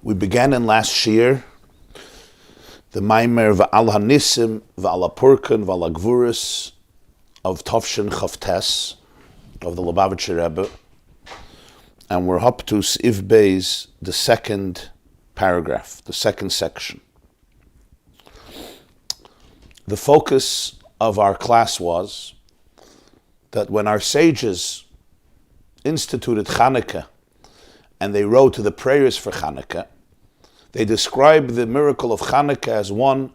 We began in last Shir the Maamar V'al Hanisim, V'al Purkan, V'al Gvuris of Tovshin Chavtes of the Lubavitcher Rebbe, and we're up to S'iv Beis, the second paragraph, the second section. The focus of our class was that when our sages instituted Chanukah and they wrote the prayers for Chanukah, they described the miracle of Chanukah as one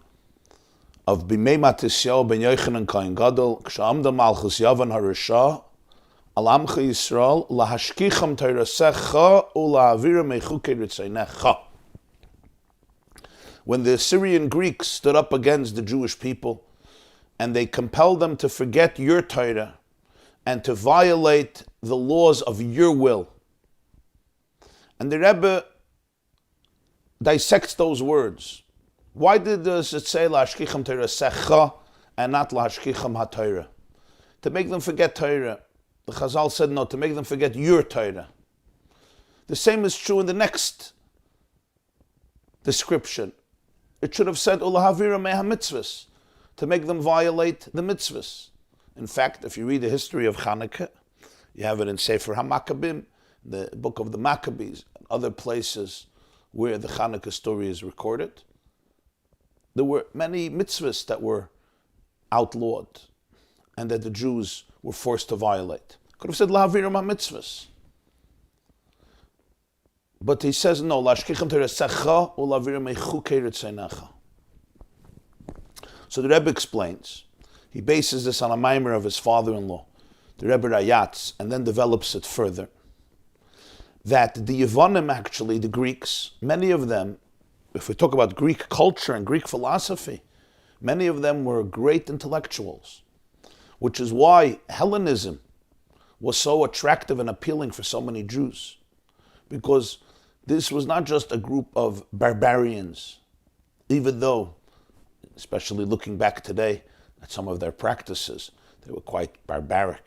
of Bimei Matisyahu ben Yochanan Kohen Gadol, K'sha'amda Malchus Yavan HaRasha, Al Amcha Yisrael, Lahashkicham Teirasecha, Ula'avira Mechukei Ritzeinecha. When the Assyrian Greeks stood up against the Jewish people and they compelled them to forget your Torah and to violate the laws of your will. And the Rebbe dissects those words. Why does it say Lahashkicham Teirasecha and not Lahashkicham HaTorah? To make them forget Torah. The Chazal said no, to make them forget your Torah. The same is true in the next description. It should have said Ulahavira Meha Mitzvos, to make them violate the mitzvahs. In fact, if you read the history of Chanukah, you have it in Sefer HaMaccabim, the book of the Maccabees, and other places where the Hanukkah story is recorded. There were many mitzvahs that were outlawed and that the Jews were forced to violate. Could have said Lahavirim HaMitzvos. But he says no, Lashkicham Teirasecha Ulavirim Mechukei Ritzeinecha. So the Rebbe explains. He bases this on a Maamar of his father-in-law, the Rebbe Rayatz, and then develops it further. That the Yevonim, actually, the Greeks, many of them, if we talk about Greek culture and Greek philosophy, many of them were great intellectuals, which is why Hellenism was so attractive and appealing for so many Jews, because this was not just a group of barbarians, even though, especially looking back today at some of their practices, they were quite barbaric.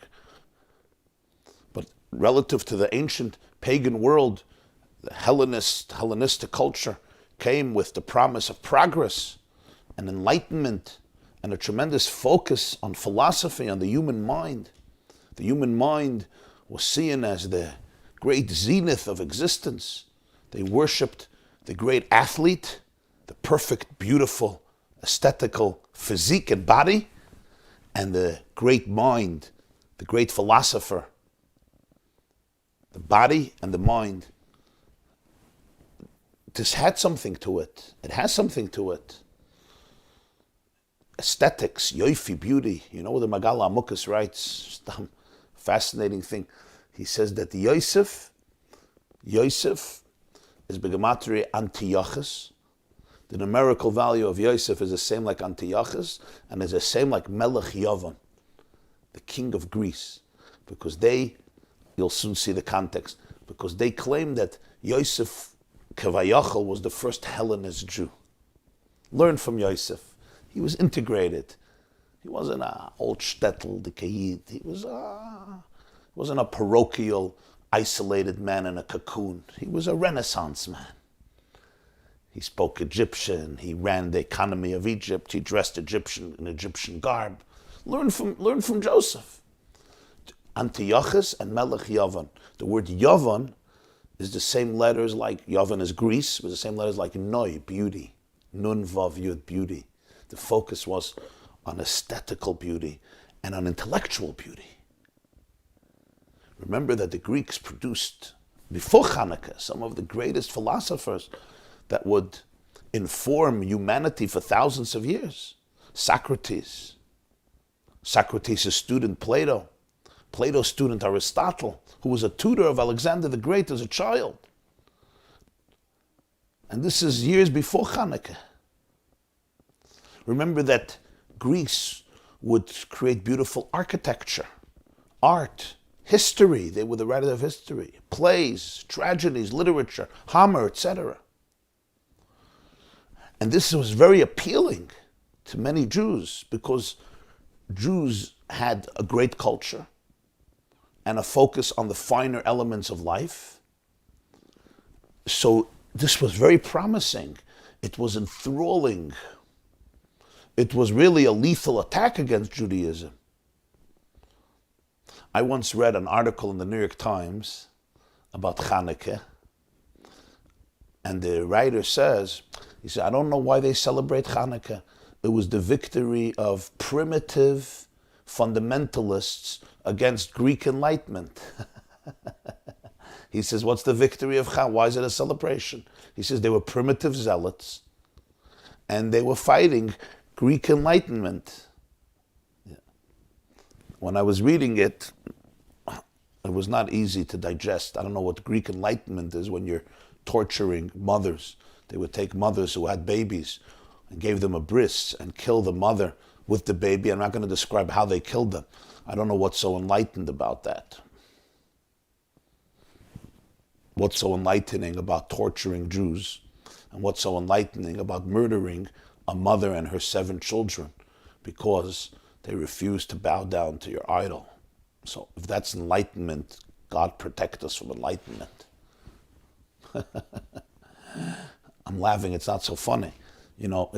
But relative to the ancient pagan world, the Hellenistic culture came with the promise of progress and enlightenment and a tremendous focus on philosophy, on the human mind. The human mind was seen as the great zenith of existence. They worshipped the great athlete, the perfect, beautiful, aesthetical physique and body, and the great mind, the great philosopher. The body and the mind. This had something to it. It has something to it. Aesthetics, yoifi, beauty. You know what the Magala Amukas writes? Fascinating thing. He says that the Yosef is begematria Antiochus. The numerical value of Yosef is the same like Antiochus, and is the same like Melech Yavan, the king of Greece, because you'll soon see the context, because they claim that Yosef Kevayachal was the first Hellenist Jew. Learn from Yosef. He was integrated. He wasn't an old shtetl, the Kayid. He wasn't a parochial, isolated man in a cocoon. He was a Renaissance man. He spoke Egyptian. He ran the economy of Egypt. He dressed Egyptian in Egyptian garb. Learn from Joseph. Antiochus and Melech Yavan. The word Yavan is the same letters like Yavan is Greece, was the same letters like Noi, beauty. Nun Vav Yud, beauty. The focus was on aesthetical beauty and on intellectual beauty. Remember that the Greeks produced, before Chanukah, some of the greatest philosophers that would inform humanity for thousands of years. Socrates, Socrates' student Plato, Plato's student Aristotle, who was a tutor of Alexander the Great as a child. And this is years before Chanukah. Remember that Greece would create beautiful architecture, art, history. They were the writers of history, plays, tragedies, literature, Homer, etc. And this was very appealing to many Jews because Jews had a great culture and a focus on the finer elements of life. So this was very promising. It was enthralling. It was really a lethal attack against Judaism. I once read an article in the New York Times about Chanukah, and the writer says, he said, I don't know why they celebrate Chanukah. It was the victory of primitive fundamentalists against Greek Enlightenment. He says, what's the victory of Chanukah? Why is it a celebration? He says, they were primitive zealots, and they were fighting Greek Enlightenment. Yeah. When I was reading it, it was not easy to digest. I don't know what Greek Enlightenment is when you're torturing mothers. They would take mothers who had babies and gave them a bris and kill the mother with the baby. I'm not going to describe how they killed them. I don't know what's so enlightened about that. What's so enlightening about torturing Jews, and what's so enlightening about murdering a mother and her 7 children because they refused to bow down to your idol. So if that's enlightenment, God protect us from enlightenment. I'm laughing, it's not so funny. You know,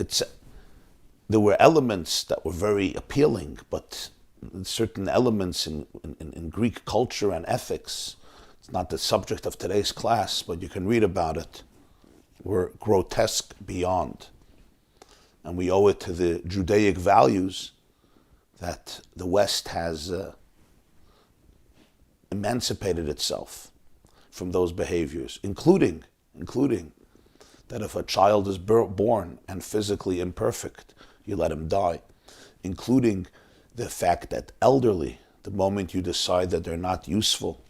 there were elements that were very appealing, but certain elements in Greek culture and ethics, it's not the subject of today's class, but you can read about it, were grotesque beyond. And we owe it to the Judaic values that the West has emancipated itself from those behaviors, including that if a child is born and physically imperfect, you let him die, including the fact that elderly, the moment you decide that they're not useful,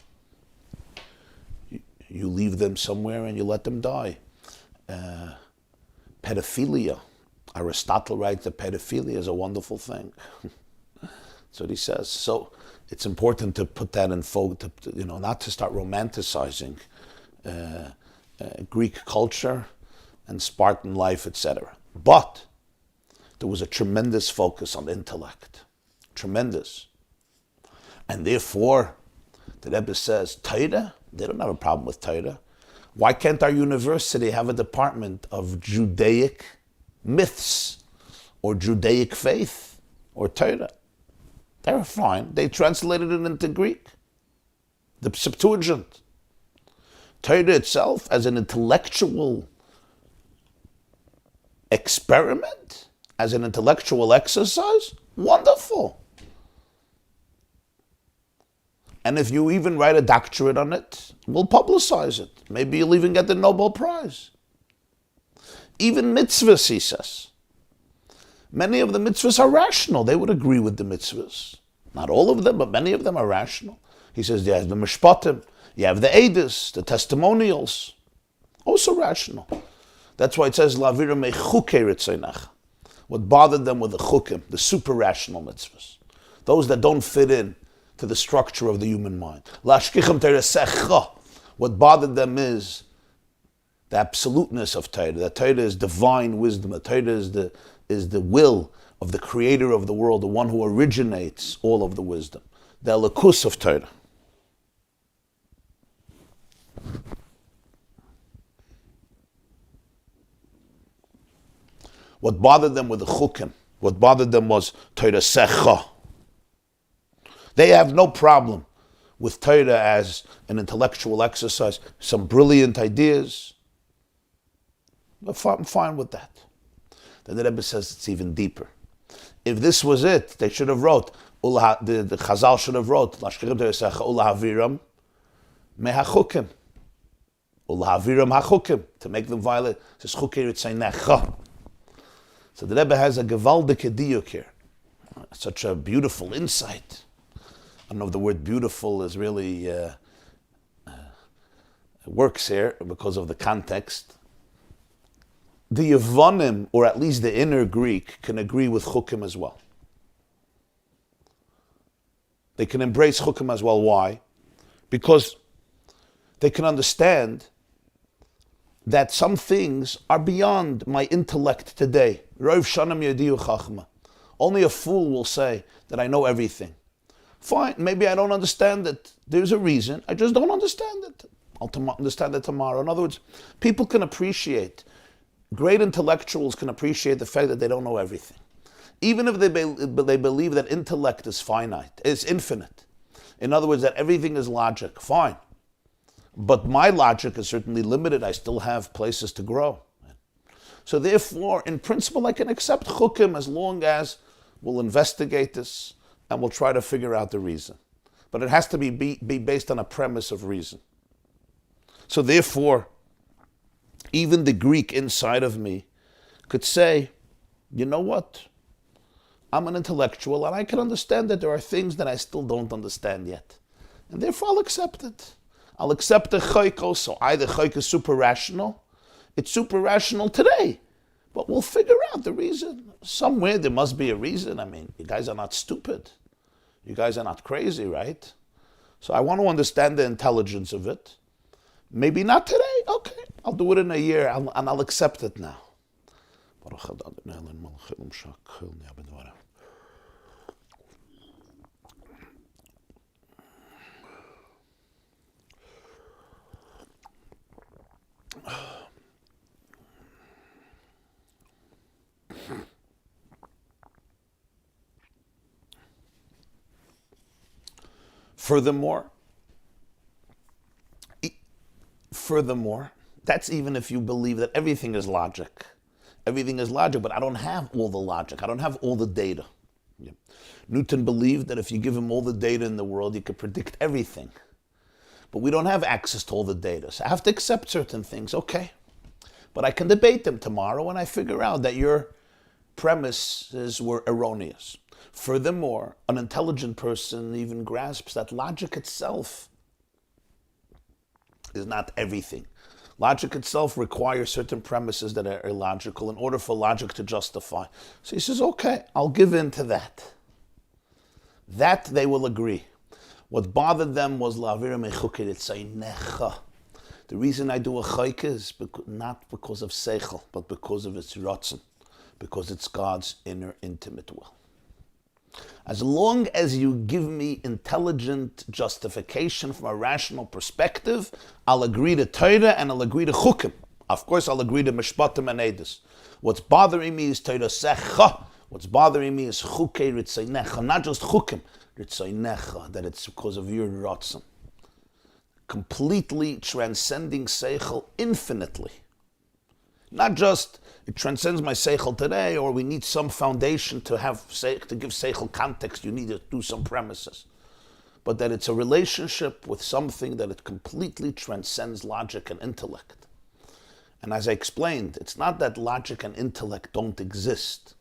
you leave them somewhere and you let them die. Pedophilia. Aristotle writes that pedophilia is a wonderful thing. That's what he says. So it's important to put that in focus, not to start romanticizing Greek culture and Spartan life, etc. But there was a tremendous focus on intellect. Tremendous. And therefore, the Rebbe says, Torah, they don't have a problem with Torah. Why can't our university have a department of Judaic myths or Judaic faith or Torah? They're fine. They translated it into Greek. The Septuagint. Torah itself as an intellectual experiment, as an intellectual exercise, wonderful. And if you even write a doctorate on it, we'll publicize it. Maybe you'll even get the Nobel Prize. Even mitzvahs, he says. Many of the mitzvahs are rational. They would agree with the mitzvahs. Not all of them, but many of them are rational. He says you have the mishpatim, you have the edus, the testimonials. Also rational. That's why it says, La'avira mechukei ritzonach. What bothered them were the chukim, the super rational mitzvahs. Those that don't fit in to the structure of the human mind. La'ashkichem teresecha. What bothered them is the absoluteness of Torah. That Torah is divine wisdom. That Torah is the will of the creator of the world, the one who originates all of the wisdom. The elokus of Torah. What bothered them were the chukim. What bothered them was Torah secha. They have no problem with Torah as an intellectual exercise, some brilliant ideas. I'm fine with that. Then the Rebbe says it's even deeper. If this was it, they should have wrote, the Chazal should have wrote, Ulahaviram mehachukim. Ulahaviram hachukim, to make them violate. It says, Chukei ritzaynecha. So the Rebbe has a gewaldike diuk here. Such a beautiful insight. I don't know if the word beautiful is really works here because of the context. The Yevonim, or at least the inner Greek, can agree with Chukim as well. They can embrace Chukim as well. Why? Because they can understand that some things are beyond my intellect today. Rov shanam yediu chachma. Only a fool will say that I know everything. Fine, maybe I don't understand it. There's a reason. I just don't understand it. I'll understand it tomorrow. In other words, people can appreciate, great intellectuals can appreciate the fact that they don't know everything. Even if they believe that intellect is finite, is infinite. In other words, that everything is logic, fine. But my logic is certainly limited. I still have places to grow. So therefore, in principle, I can accept chukim as long as we'll investigate this and we'll try to figure out the reason. But it has to be based on a premise of reason. So therefore, even the Greek inside of me could say, you know what? I'm an intellectual and I can understand that there are things that I still don't understand yet. And therefore I'll accept it. I'll accept the chayko. So either chayko is super rational, it's super rational today. But we'll figure out the reason. Somewhere there must be a reason. I mean, you guys are not stupid. You guys are not crazy, right? So I want to understand the intelligence of it. Maybe not today. Okay, I'll do it in a year and I'll accept it now. Furthermore, that's even if you believe that everything is logic. Everything is logic, but I don't have all the logic. I don't have all the data. Yeah. Newton believed that if you give him all the data in the world, you could predict everything. But we don't have access to all the data. So I have to accept certain things, okay. But I can debate them tomorrow when I figure out that your premises were erroneous. Furthermore, an intelligent person even grasps that logic itself is not everything. Logic itself requires certain premises that are illogical in order for logic to justify. So he says, okay, I'll give in to that. That they will agree. What bothered them was la'avira mechuker etzaynecha. The reason I do a chayke is not because of seichel, but because of its ratzon, because it's God's inner intimate will. As long as you give me intelligent justification from a rational perspective, I'll agree to Torah and I'll agree to chukim. Of course, I'll agree to mishpatim and edus. What's bothering me is Torah secha. What's bothering me is chukei ritzaynecha, not just chukim, ritzaynecha, that it's because of your ratzon. Completely transcending seichel infinitely. Not just it transcends my seichel today, or we need some foundation to give seichel context. You need to do some premises, but that it's a relationship with something that it completely transcends logic and intellect. And as I explained, it's not that logic and intellect don't exist.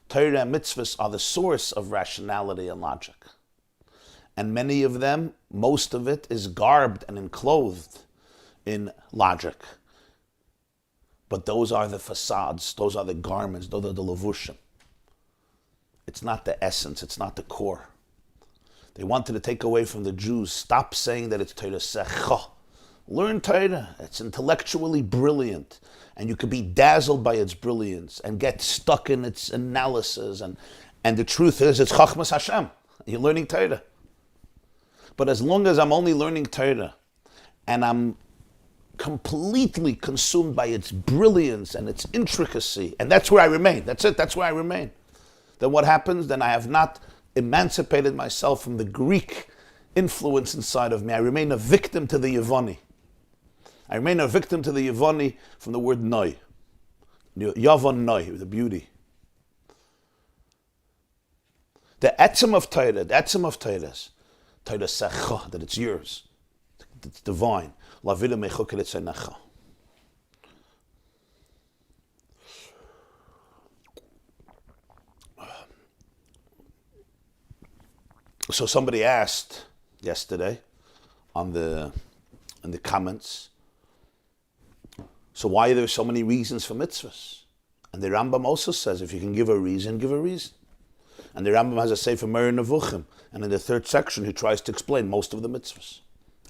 Torah and Mitzvos are the source of rationality and logic, and many of them, most of it, is garbed and enclosed in logic. But those are the facades, those are the garments, those are the levushim. It's not the essence, it's not the core. They wanted to take away from the Jews, stop saying that it's Torah secha. Learn Torah, it's intellectually brilliant, and you could be dazzled by its brilliance and get stuck in its analysis, and the truth is, it's Chachmas Hashem. You're learning Torah. But as long as I'm only learning Torah, and I'm completely consumed by its brilliance and its intricacy, and that's where I remain. That's it, that's where I remain. Then what happens? Then I have not emancipated myself from the Greek influence inside of me. I remain a victim to the Yevoni. I remain a victim to the Yevoni from the word noi. Yavon noi, the beauty. The etzem of Torah, is Torah secha, that it's yours. It's divine. So somebody asked yesterday in the comments, so why are there so many reasons for mitzvahs? And the Rambam also says, if you can give a reason, give a reason. And the Rambam has a sefer Meir Nevuchim, and in the third section he tries to explain most of the mitzvahs.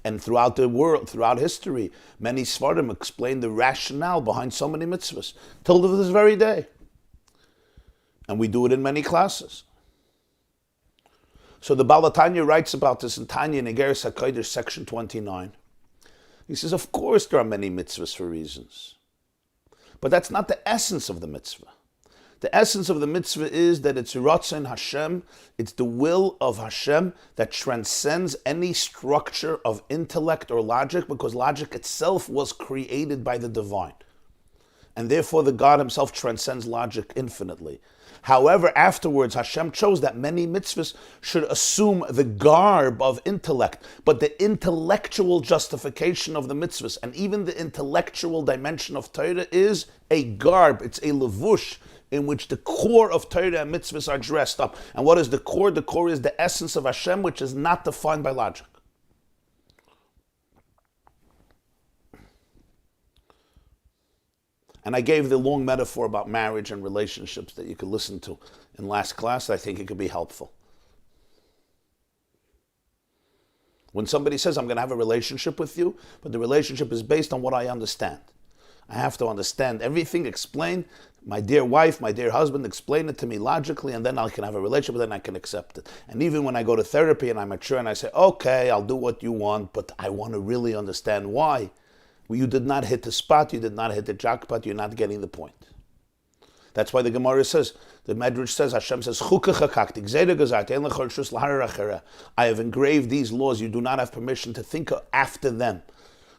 And throughout the world, throughout history, many Sfarim explain the rationale behind so many mitzvahs, till to this very day. And we do it in many classes. So the Baal Tanya writes about this in Tanya in Igeres HaKodesh, section 29, He says, of course there are many mitzvahs for reasons. But that's not the essence of the mitzvah. The essence of the mitzvah is that it's Ratzon Hashem, it's the will of Hashem that transcends any structure of intellect or logic, because logic itself was created by the divine. And therefore the God himself transcends logic infinitely. However, afterwards, Hashem chose that many mitzvahs should assume the garb of intellect, but the intellectual justification of the mitzvahs, and even the intellectual dimension of Torah, is a garb, it's a levush, in which the core of Torah and mitzvahs are dressed up. And what is the core? The core is the essence of Hashem, which is not defined by logic. And I gave the long metaphor about marriage and relationships that you could listen to in last class. I think it could be helpful. When somebody says, I'm going to have a relationship with you, but the relationship is based on what I understand. I have to understand everything, explain. My dear wife, my dear husband, explain it to me logically, and then I can have a relationship, and then I can accept it. And even when I go to therapy and I'm mature and I say, okay, I'll do what you want, but I want to really understand why. Well, you did not hit the spot, you did not hit the jackpot, you're not getting the point. That's why the Gemara says, the Medrash says, Hashem says, I have engraved these laws, you do not have permission to think after them.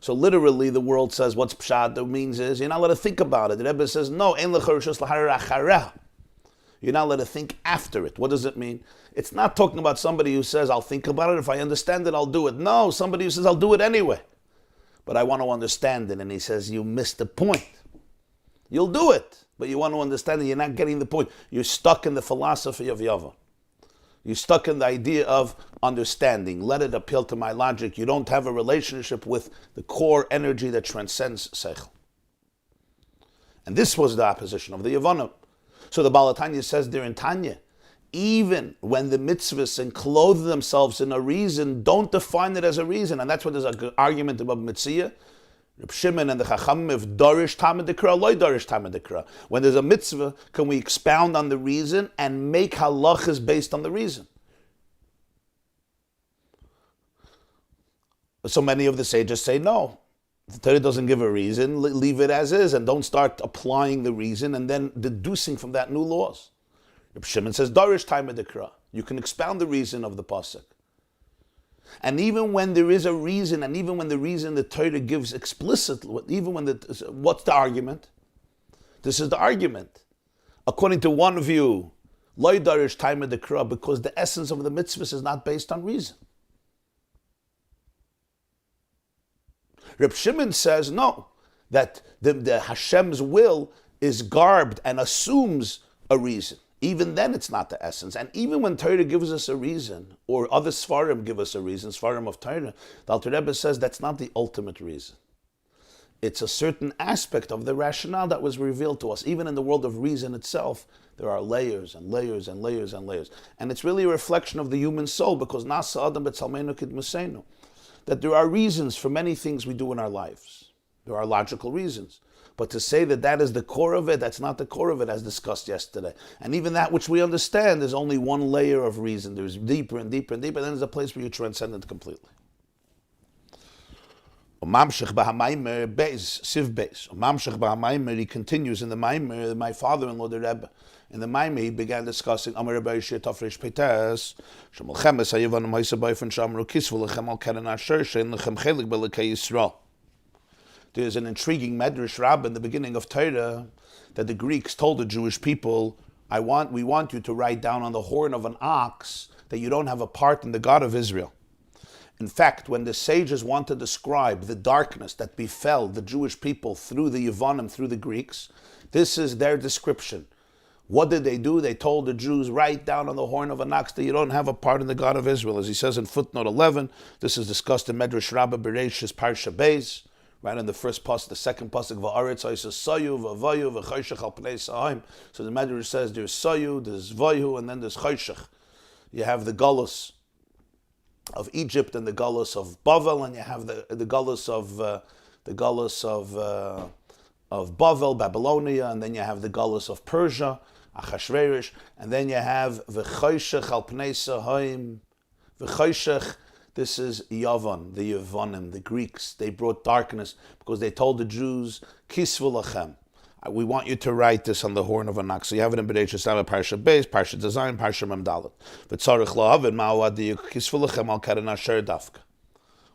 So literally the world says, what's pshat? That means is, you're not allowed to think about it. The Rebbe says, no, you're not allowed to think after it. What does it mean? It's not talking about somebody who says, I'll think about it, if I understand it, I'll do it. No, somebody who says, I'll do it anyway. But I want to understand it. And he says, you missed the point. You'll do it, but you want to understand it, you're not getting the point. You're stuck in the philosophy of Yava. You're stuck in the idea of understanding. Let it appeal to my logic. You don't have a relationship with the core energy that transcends Seichel. And this was the opposition of the Yevonim. So the Baal HaTanya says there in Tanya, even when the mitzvahs enclothe themselves in a reason, don't define it as a reason. And that's what there's an argument about Mitzvah. Reb Shimon and the Chachamim, if Dorish Tamid Dikra, Loi Dorish Tamid Dikra. When there's a mitzvah, can we expound on the reason and make halachas based on the reason? So many of the sages say no. The Torah doesn't give a reason, leave it as is, and don't start applying the reason and then deducing from that new laws. Reb Shimon says, Dorish Tamid Dikra. You can expound the reason of the pasuk. And even when there is a reason, and even when the reason the Torah gives explicitly, even when what's the argument? This is the argument. According to one view, Loi Darish Taima Dekra, because the essence of the mitzvahs is not based on reason. Reb Shimon says no, that the Hashem's will is garbed and assumes a reason. Even then it's not the essence. And even when Torah gives us a reason, or other Sfarim give us a reason, Sfarim of Torah, the Alter Rebbe says that's not the ultimate reason. It's a certain aspect of the rationale that was revealed to us. Even in the world of reason itself, there are layers and layers and layers and layers. And it's really a reflection of the human soul, because Nasa Adam B'Tzalmeinu Kidmusenu, that there are reasons for many things we do in our lives. There are logical reasons. But to say that that is the core of it, that's not the core of it, as discussed yesterday. And even that which we understand, there's only one layer of reason. There's deeper and deeper and deeper, and then there's a place where you transcend it completely. He continues in the Maamar, my father-in-law, the Rebbe. In the Maamar, he began discussing Amar Rabbi Yishir Tafresh Peites, Shemalchemes Hayevanim Haisabay from Shamru Kislev Lechem Al Keren Asher Shein Lechem Chelik Belekei Yisrael. There's an intriguing Medrash Rabbah in the beginning of Torah that the Greeks told the Jewish people, we want you to write down on the horn of an ox that you don't have a part in the God of Israel. In fact, when the sages want to describe the darkness that befell the Jewish people through the Yevonim, through the Greeks, this is their description. What did they do? They told the Jews, write down on the horn of an ox that you don't have a part in the God of Israel. As he says in footnote 11, this is discussed in Medrash Rabbah Bereshis Parsha Beis. Right in the first pasuk, the second pasuk, va'aretz says sayu, va'vayu, v'chayshach al pnei sa'im. So the Medrash says there's sayu, there's vayu, and then there's chayshach. You have the galus of Egypt and the galus of Bavel, and you have the galus of Bavel, Babylonia, and then you have the galus of Persia, Achashverosh, and then you have v'chayshach al pnei sa'im, v'chayshach. This is Yavan, the Yavanim, the Greeks. They brought darkness because they told the Jews, Kisvu lachem. We want you to write this on the horn of an ox. So you have it in B'nai Shabbat, Parsha Beis, Parsha Design, Parsha Memdalet. V'tzarich la'havin ma'awadi Kisvu lachem al keren asher dafka.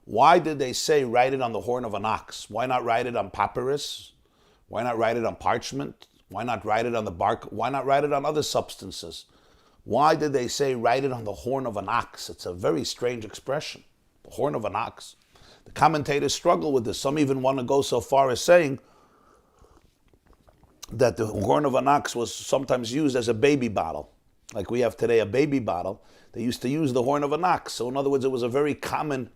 Why did they say write it on the horn of an ox? Why not write it on papyrus? Why not write it on parchment? Why not write it on the bark? Why not write it on other substances? Why did they say write it on the horn of an ox? It's a very strange expression. The horn of an ox. The commentators struggle with this. Some even want to go so far as saying that the horn of an ox was sometimes used as a baby bottle. Like we have today a baby bottle. They used to use the horn of an ox. So in other words, it was a very common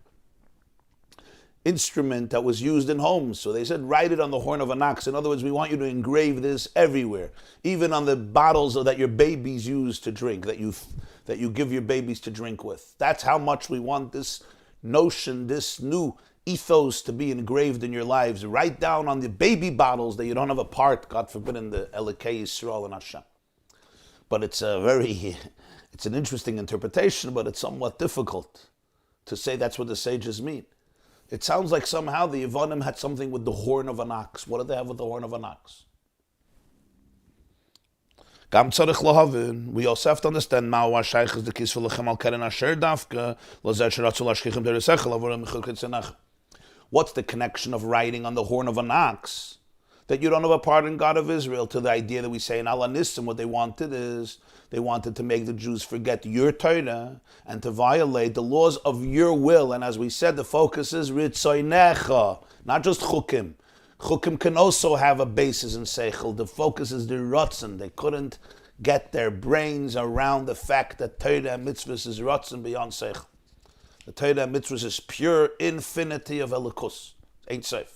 instrument that was used in homes. So they said, write it on the horn of an ox. In other words, we want you to engrave this everywhere, even on the bottles that your babies use to drink, that you give your babies to drink with. That's how much we want this notion, this new ethos to be engraved in your lives. Write down on the baby bottles that you don't have a part, God forbid, in the Elikei Yisrael and Hashem. But it's an interesting interpretation, but it's somewhat difficult to say that's what the sages mean. It sounds like somehow the Yevanim had something with the horn of an ox. What did they have with the horn of an ox? We also have to understand what's the connection of writing on the horn of an ox that you don't have a part in God of Israel to the idea that we say in Hanisim. What they wanted is they wanted to make the Jews forget your Torah and to violate the laws of your will. And as we said, the focus is Ritzoinecha, not just Chukim. Chukim can also have a basis in Seichel. The focus is the Ratzon. They couldn't get their brains around the fact that Torah and Mitzvos is Ratzon beyond Seichel. The Torah and Mitzvos is pure infinity of Elikus. Ain't safe.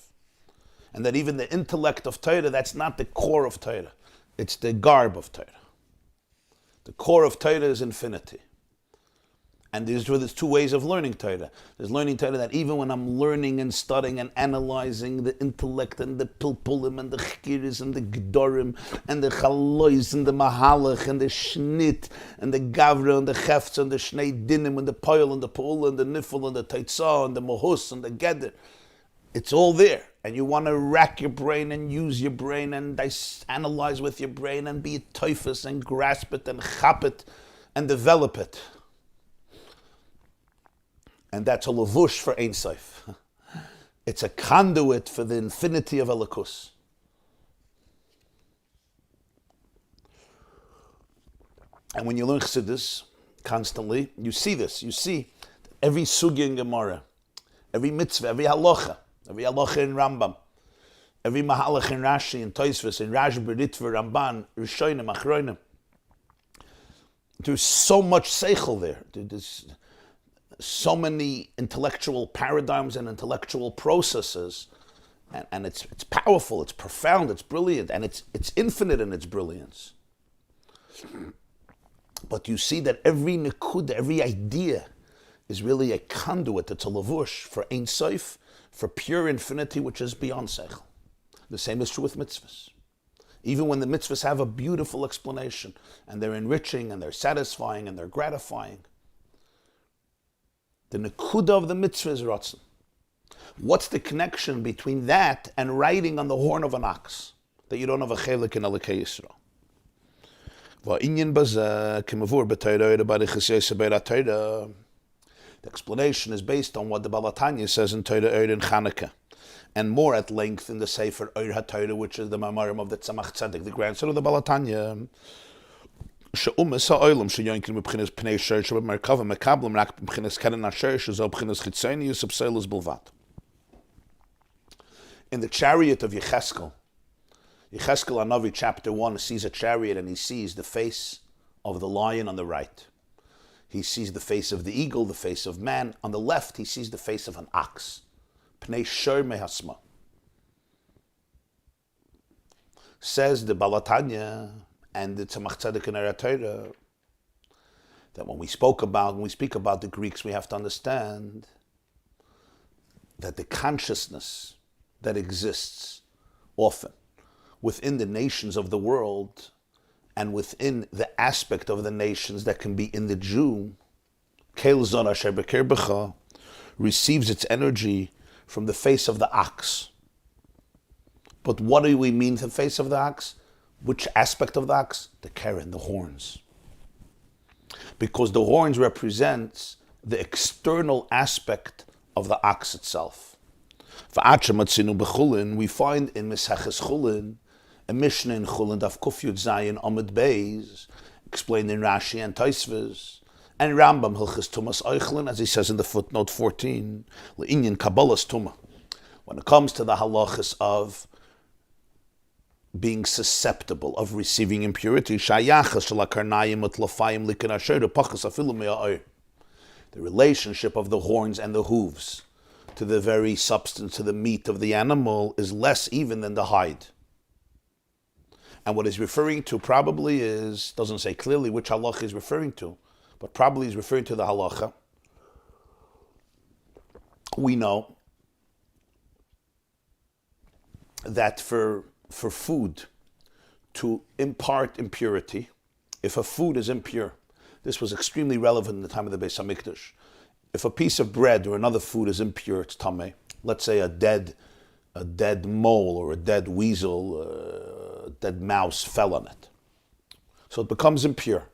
And that even the intellect of Torah, that's not the core of Torah. It's the garb of Torah. The core of Torah is infinity. And there's two ways of learning Torah. There's learning Torah that even when I'm learning and studying and analyzing the intellect and the pilpulim and the chkiris and the gdorim and the chalois and the mahalach and the shnit and the gavra and the chefts and the shnei dinim and the poil and the poul and the nifel and the teitzah and the mohus and the geder. It's all there. And you want to rack your brain and use your brain and analyze with your brain and be a teufus and grasp it and chap it and develop it. And that's a lavush for Ein Sof. It's a conduit for the infinity of Elikus. And when you learn Chassidus constantly, you see this. You see every sugya in Gemara, every mitzvah, every halacha in Rambam, every mahalach in Rashi, in Teves, in Rashba, Ritva, Ramban, Rishonim, Achronim. There's so much seichel there. There's so many intellectual paradigms and intellectual processes, and it's powerful, it's profound, it's brilliant, and it's infinite in its brilliance. But you see that every nekuda, every idea is really a conduit, it's a lavush for Ein Sof, for pure infinity, which is beyond seichel. The same is true with mitzvahs. Even when the mitzvahs have a beautiful explanation, and they're enriching, and they're satisfying, and they're gratifying, the nekuda of the mitzvah is ratzon. What's the connection between that and writing on the horn of an ox, that you don't have a chelik in Elikei Yisrael? The explanation is based on what the Balatanya says in Torah in Chanukah, and more at length in the Sefer Oir HaTorah, which is the Maamar of the Tzemach Tzedek, the grandson of the Balatanya. In the chariot of Yecheskel Hanavi, chapter 1, sees a chariot and he sees the face of the lion on the right. He sees the face of the eagle, the face of man. On the left, he sees the face of an ox. Pnei shor mehasma. Says the Balatanya and the Tzemach Tzedek in Torah that when we speak about the Greeks, we have to understand that the consciousness that exists often within the nations of the world and within the aspect of the nations that can be in the Jew, Kel zon asher b'kirbecha, receives its energy from the face of the ox. But what do we mean the face of the ox? Which aspect of the ox? The keren, the horns. Because the horns represents the external aspect of the ox itself. We find in Meseches Chulin, a Mishnah in Chulin, Daf Kuf Yud Zayin Amud Beis, explained in Rashi and Teves, and Rambam Hilchos Tumas Eichlin, as he says in the footnote 14, Le'inyan Kabbalas Tumah. When it comes to the halachas of being susceptible, of receiving impurity, the relationship of the horns and the hooves to the very substance, to the meat of the animal, is less even than the hide. And what he's referring to probably is, doesn't say clearly which halacha he's referring to, but probably he's referring to the halacha. We know that for food to impart impurity, if a food is impure, this was extremely relevant in the time of the Beis HaMikdash. If a piece of bread or another food is impure, it's tameh. Let's say a dead mole or a dead weasel, a dead mouse fell on it. So it becomes impure.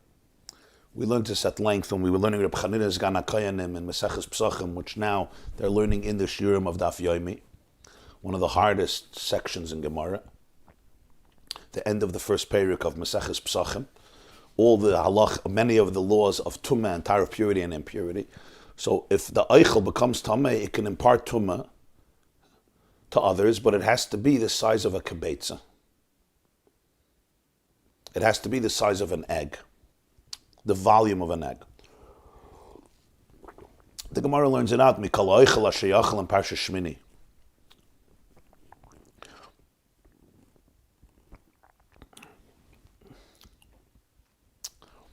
We learned this at length when we were learning Reb Chanina's Gan HaKayanim and Meseches Psachim, which now they're learning in the Shiurim of Daf Yomi, one of the hardest sections in Gemara. The end of the first perek of Meseches Psachim. All the halach, many of the laws of tumah and tar, purity and impurity. So if the eichel becomes tameh, it can impart tumah to others, but it has to be the size of a kibetza. It has to be the size of an egg, the volume of an egg. The Gemara learns it out. Mikol eichel asher yachal in Parshas Shmini.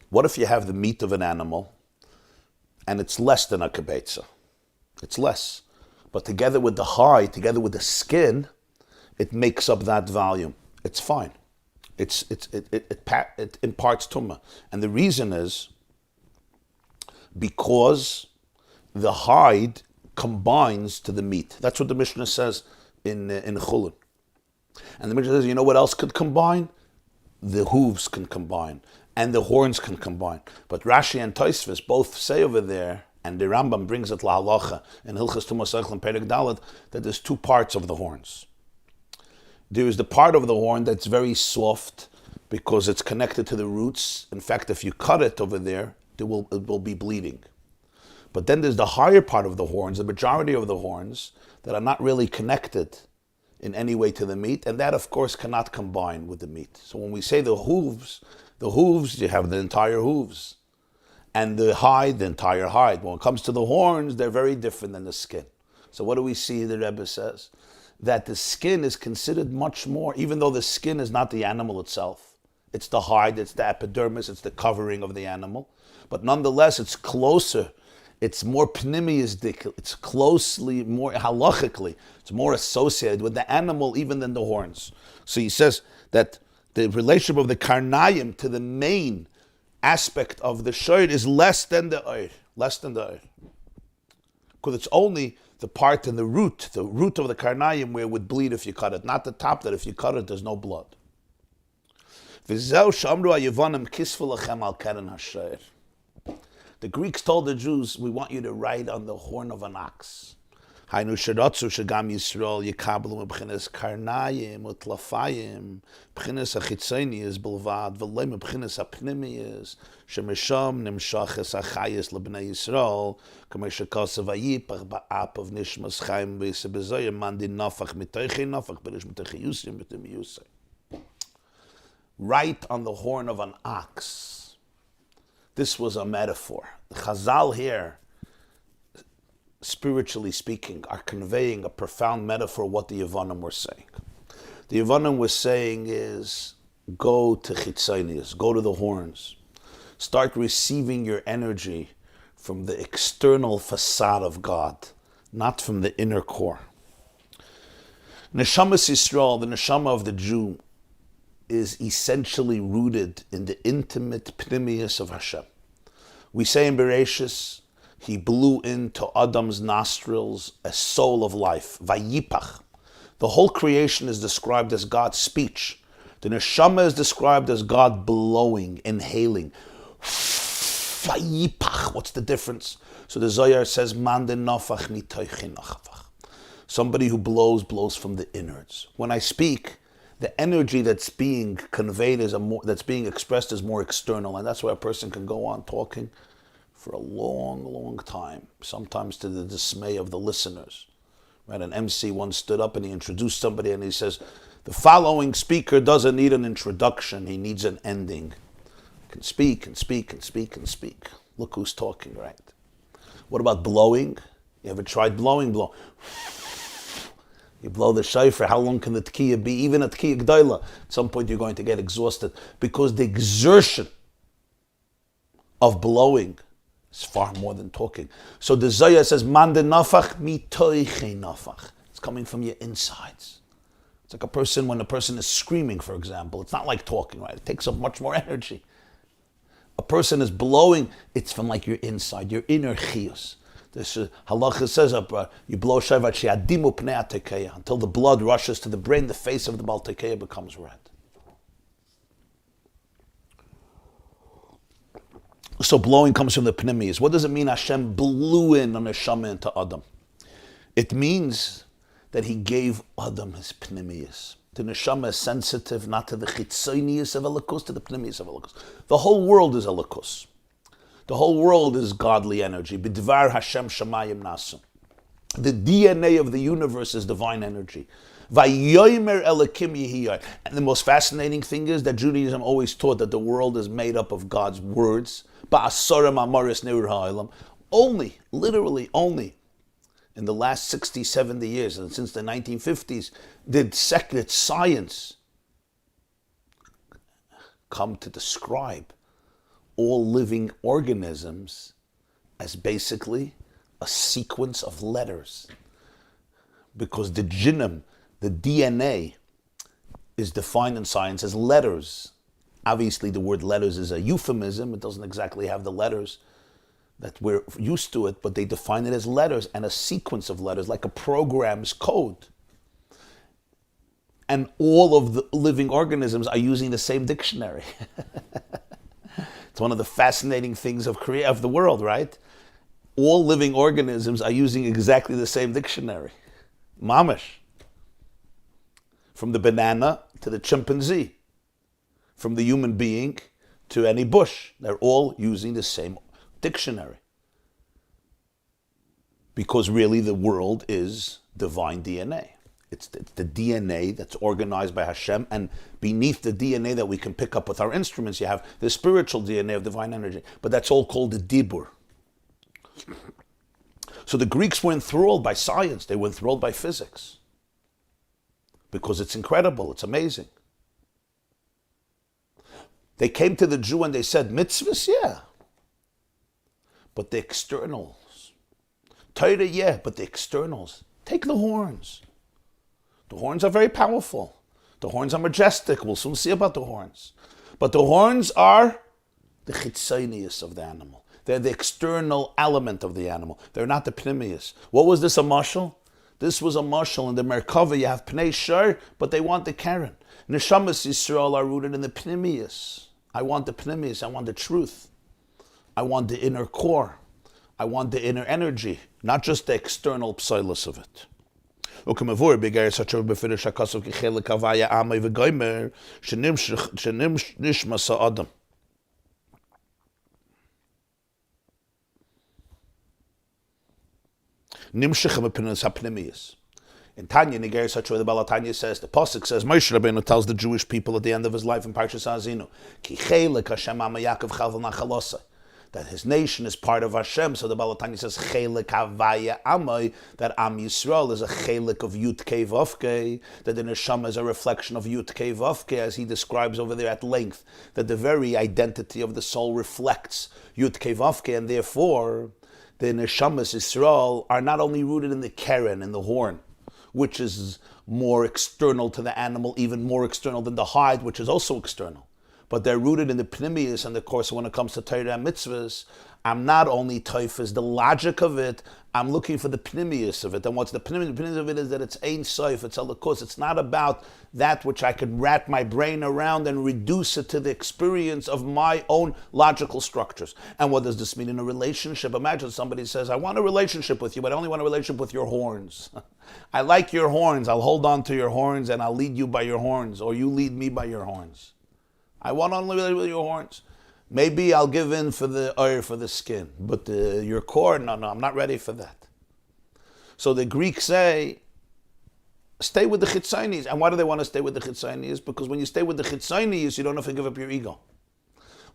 What if you have the meat of an animal and it's less than a kibetza? It's less. But together with the hide, together with the skin, it makes up that volume. It's fine. It imparts tumah. And the reason is because the hide combines to the meat. That's what the Mishnah says in Chulin. And the Mishnah says, you know what else could combine? The hooves can combine. And the horns can combine. But Rashi and Teves both say over there, and the Rambam brings it la halacha in Hilchos Tumas Eichlin Perek Daled, that there's two parts of the horns. There is the part of the horn that's very soft because it's connected to the roots. In fact, if you cut it over there, it will be bleeding. But then there's the higher part of the horns, the majority of the horns, that are not really connected in any way to the meat, and that, of course, cannot combine with the meat. So when we say the hooves, you have the entire hooves. And the hide, the entire hide. When it comes to the horns, they're very different than the skin. So what do we see, the Rebbe says? That the skin is considered much more, even though the skin is not the animal itself. It's the hide, it's the epidermis, it's the covering of the animal. But nonetheless, it's closer. It's more pnimiistic. It's closely, more halachically. It's more associated with the animal even than the horns. So he says that the relationship of the karnayim to the main aspect of the shoyd is less than the oir. Because it's only the part in the root of the karnayim where it would bleed if you cut it, not the top that if you cut it, there's no blood. The Greeks told the Jews, we want you to ride on the horn of an ox. Hainu sheratzu shegam Yisrael yikablu mebchinas karnayim utlafayim bchinas achitzonius bilvad v'lei mebchinas apnimius shemesham nimshaches achayis lebnei Yisrael kamei shekasav vayipach ba'apav nishmas chaim v'yisebezoyim mandi nafach mitoichei nafach b'rish mitoichei yusim b'tim yusei. Right on the horn of an ox. This was a metaphor. The Chazal here, spiritually speaking, are conveying a profound metaphor of what the Yevonim were saying. The Yevonim were saying is, go to Chitzonius, go to the horns. Start receiving your energy from the external facade of God, not from the inner core. Neshamas Yisrael, the neshama of the Jew, is essentially rooted in the intimate pnimius of Hashem. We say in Bereshis He blew into Adam's nostrils a soul of life. Vayipach. The whole creation is described as God's speech. The neshama is described as God blowing, inhaling. Vayipach. What's the difference? So the Zohar says, Man de nafach mitoichin nachavach. Somebody who blows from the innards. When I speak, the energy that's being conveyed that's being expressed is more external, and that's why a person can go on talking for a long time, sometimes to the dismay of the listeners. Right? An MC once stood up and he introduced somebody and he says, the following speaker doesn't need an introduction, he needs an ending. Can speak and speak and speak and speak. Look who's talking, right? What about blowing? You ever tried blowing? Blow. You blow the shofar, how long can the tkiya be? Even a tkiya g'dayla, at some point you're going to get exhausted because the exertion of blowing is far more than talking. So the Zohar says, Man de nafach mitoiche nafach. It's coming from your insides. It's like when a person is screaming, for example. It's not like talking, right? It takes up much more energy. A person is blowing, it's from like your inside, your inner chiyus. This halacha says, you blow shayvat she'adimu pnei hatekeya, until the blood rushes to the brain, the face of the Baal Tekeya becomes red. So blowing comes from the pnimiyus. What does it mean Hashem blew in on neshama into Adam? It means that he gave Adam his pnimiyus. The neshama is sensitive not to the chitzonius of Elikus, to the pnimiyus of Elikus. The whole world is Elikus. The whole world is godly energy. B'dvar Hashem shamayim nasu. The DNA of the universe is divine energy. Vayomer Elokim yihiyah. And the most fascinating thing is that Judaism always taught that the world is made up of God's words. Ba'asara ma'amaris neur ha'olam. Only, literally only, in the last 60, 70 years, and since the 1950s, did science come to describe all living organisms as basically a sequence of letters. Because the genome, the DNA, is defined in science as letters. Obviously, the word letters is a euphemism. It doesn't exactly have the letters that we're used to it, but they define it as letters and a sequence of letters, like a program's code. And all of the living organisms are using the same dictionary. It's one of the fascinating things of the world, right? All living organisms are using exactly the same dictionary. Mamish. From the banana to the chimpanzee. From the human being to any bush. They're all using the same dictionary. Because really the world is divine DNA. It's the DNA that's organized by Hashem, and beneath the DNA that we can pick up with our instruments, you have the spiritual DNA of divine energy. But that's all called the Dibur. So the Greeks were enthralled by science. They were enthralled by physics. Because it's incredible. It's amazing. They came to the Jew and they said, mitzvahs, yeah. But the externals. Torah, yeah, but the externals. Take the horns. The horns are very powerful. The horns are majestic. We'll soon see about the horns. But the horns are the chitzonius of the animal. They're the external element of the animal. They're not the pnimius. What was this, a mashal? This was a mashal. In the Merkava you have pnei shar, but they want the karen. Neshamas Yisrael are rooted in the pnimius. I want the pnimius. I want the truth. I want the inner core. I want the inner energy, not just the external psilus of it. וכמבואר באיגרת התורה בפירוש הכתוב כחלק הוויה עמי וגוימר שנשמע האדם. נמשך מפנס הפנימיות. In Tanya, Nigeria, such the Baal Tanya says, the Pasuk says, Moshe Rabbeinu tells the Jewish people at the end of his life in Parshas Azinu, Ki chelek Hashem Am Yaakov Chalva Nachalosai, that his nation is part of Hashem. So the Baal Tanya says, chelek Havaya Amai, that Am Yisrael is a chelek of Yud Kei Vavkei, that the Neshama is a reflection of Yud Kei Vavkei, as he describes over there at length, that the very identity of the soul reflects Yud Kei Vavkei, and therefore the Neshamas Yisrael are not only rooted in the keren, in the horn, which is more external to the animal, even more external than the hide, which is also external. but they're rooted in the pnimius, and of course when it comes to Torah and mitzvahs, I'm not only toifus, the logic of it, I'm looking for the pnimius of it. And what's the pnimius? The pnimius of it is that it's ein soif, it's elikos. It's not about that which I could wrap my brain around and reduce it to the experience of my own logical structures. And what does this mean in a relationship? Imagine somebody says, I want a relationship with you, but I only want a relationship with your horns. I like your horns, I'll hold on to your horns and I'll lead you by your horns, or you lead me by your horns. I want only relate with your horns. Maybe I'll give in for the oil, for the skin, but your core, no, I'm not ready for that. So the Greeks say, stay with the chitzonis. And why do they want to stay with the chitzonis? Because when you stay with the chitzonis, you don't have to give up your ego.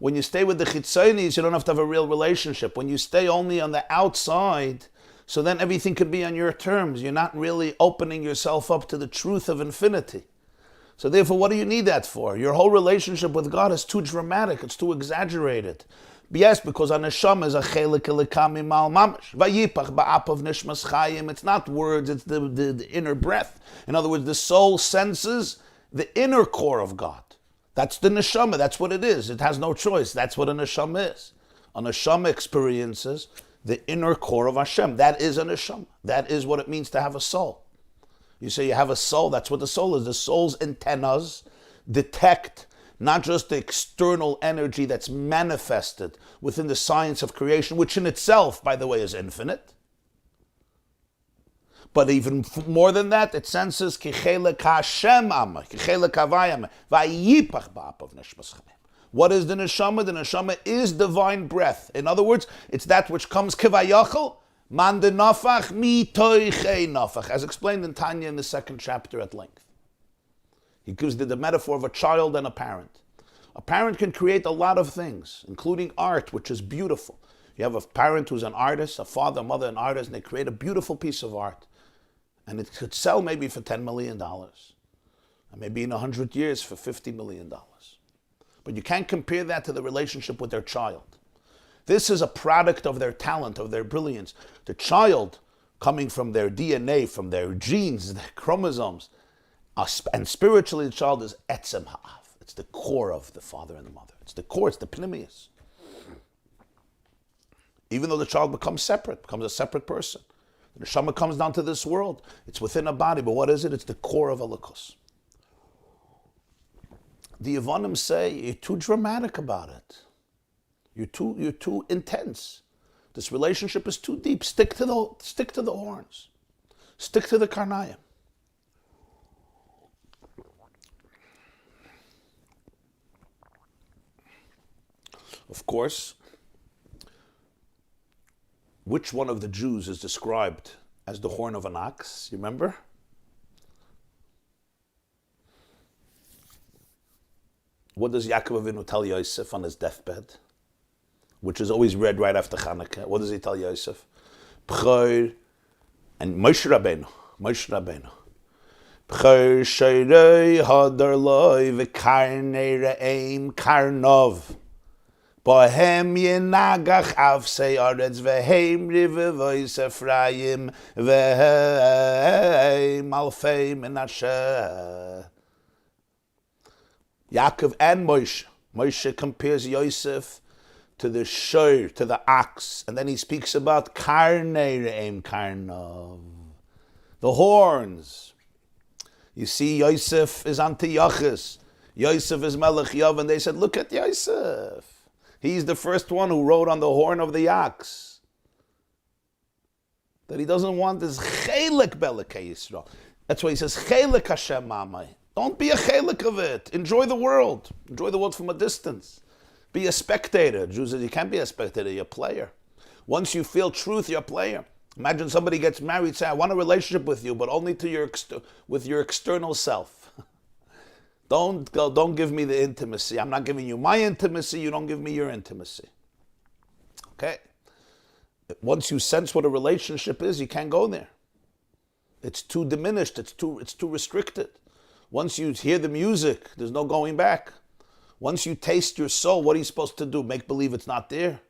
When you stay with the chitzonis, you don't have to have a real relationship. When you stay only on the outside, so then everything could be on your terms. You're not really opening yourself up to the truth of infinity. So therefore, what do you need that for? Your whole relationship with God is too dramatic. It's too exaggerated. Yes, because a neshama is a chelik elikami mal mamash. Vayipach ba'apav nishmas chayim. It's not words, it's the inner breath. In other words, the soul senses the inner core of God. That's the neshama. That's what it is. It has no choice. That's what a neshama is. A neshama experiences the inner core of Hashem. That is a neshama. That is what it means to have a soul. You say you have a soul, that's what the soul is. The soul's antennas detect not just the external energy that's manifested within the science of creation, which in itself, by the way, is infinite. But even more than that, it senses kichelek Hashem ama, kichelek havayim, vayipach ba'apav nishmas chamim. What is the neshama? The neshama is divine breath. In other words, it's that which comes kivayachal, man de nafach mi toichei nafach, as explained in Tanya in the second chapter at length. He gives the metaphor of a child and a parent. A parent can create a lot of things, including art, which is beautiful. You have a parent who's an artist, a father, a mother, an artist, and they create a beautiful piece of art. And it could sell maybe for $10 million. And maybe in 100 years for $50 million. But you can't compare that to the relationship with their child. This is a product of their talent, of their brilliance. The child, coming from their DNA, from their genes, their chromosomes, and spiritually the child is etzem ha'av. It's the core of the father and the mother. It's the core, it's the pnimius. Even though the child becomes separate, becomes a separate person. The neshama comes down to this world. It's within a body, but what is it? It's the core of Elikos. The Yevonim say, you're too dramatic about it. You're too intense. This relationship is too deep. Stick to the horns. Stick to the karnayim. Of course, which one of the Jews is described as the horn of an ox? You remember? What does Yaakov Avinu tell Yosef on his deathbed? Which is always read right after Hanukkah. What does he tell Yosef? B'chor, and Moshe Rabbeinu. B'chor sheirei hadar loi v'karnei re'eim karnov. Bohem yenagach avsei aretz v'heim rivevois Ephraim v'heim alfei Menashe. Yaakov and Moshe. Moshe compares Yosef to the shor, to the ox, and then he speaks about karnei re'em karnov, the horns. You see, Yosef is Antiochus. Yosef is Melech Yav, and they said, look at Yosef. He's the first one who rode on the horn of the ox. That he doesn't want this chelik belekei Yisrael. That's why he says, chelik Hashem mamai. Don't be a chelik of it. Enjoy the world. Enjoy the world from a distance. Be a spectator. Jew says you can't be a spectator, you're a player. Once you feel truth, you're a player. Imagine somebody gets married, say, I want a relationship with you, but only to with your external self. Don't give me the intimacy. I'm not giving you my intimacy, you don't give me your intimacy. Okay? Once you sense what a relationship is, you can't go there. It's too diminished, it's too restricted. Once you hear the music, there's no going back. Once you taste your soul, what are you supposed to do? Make believe it's not there?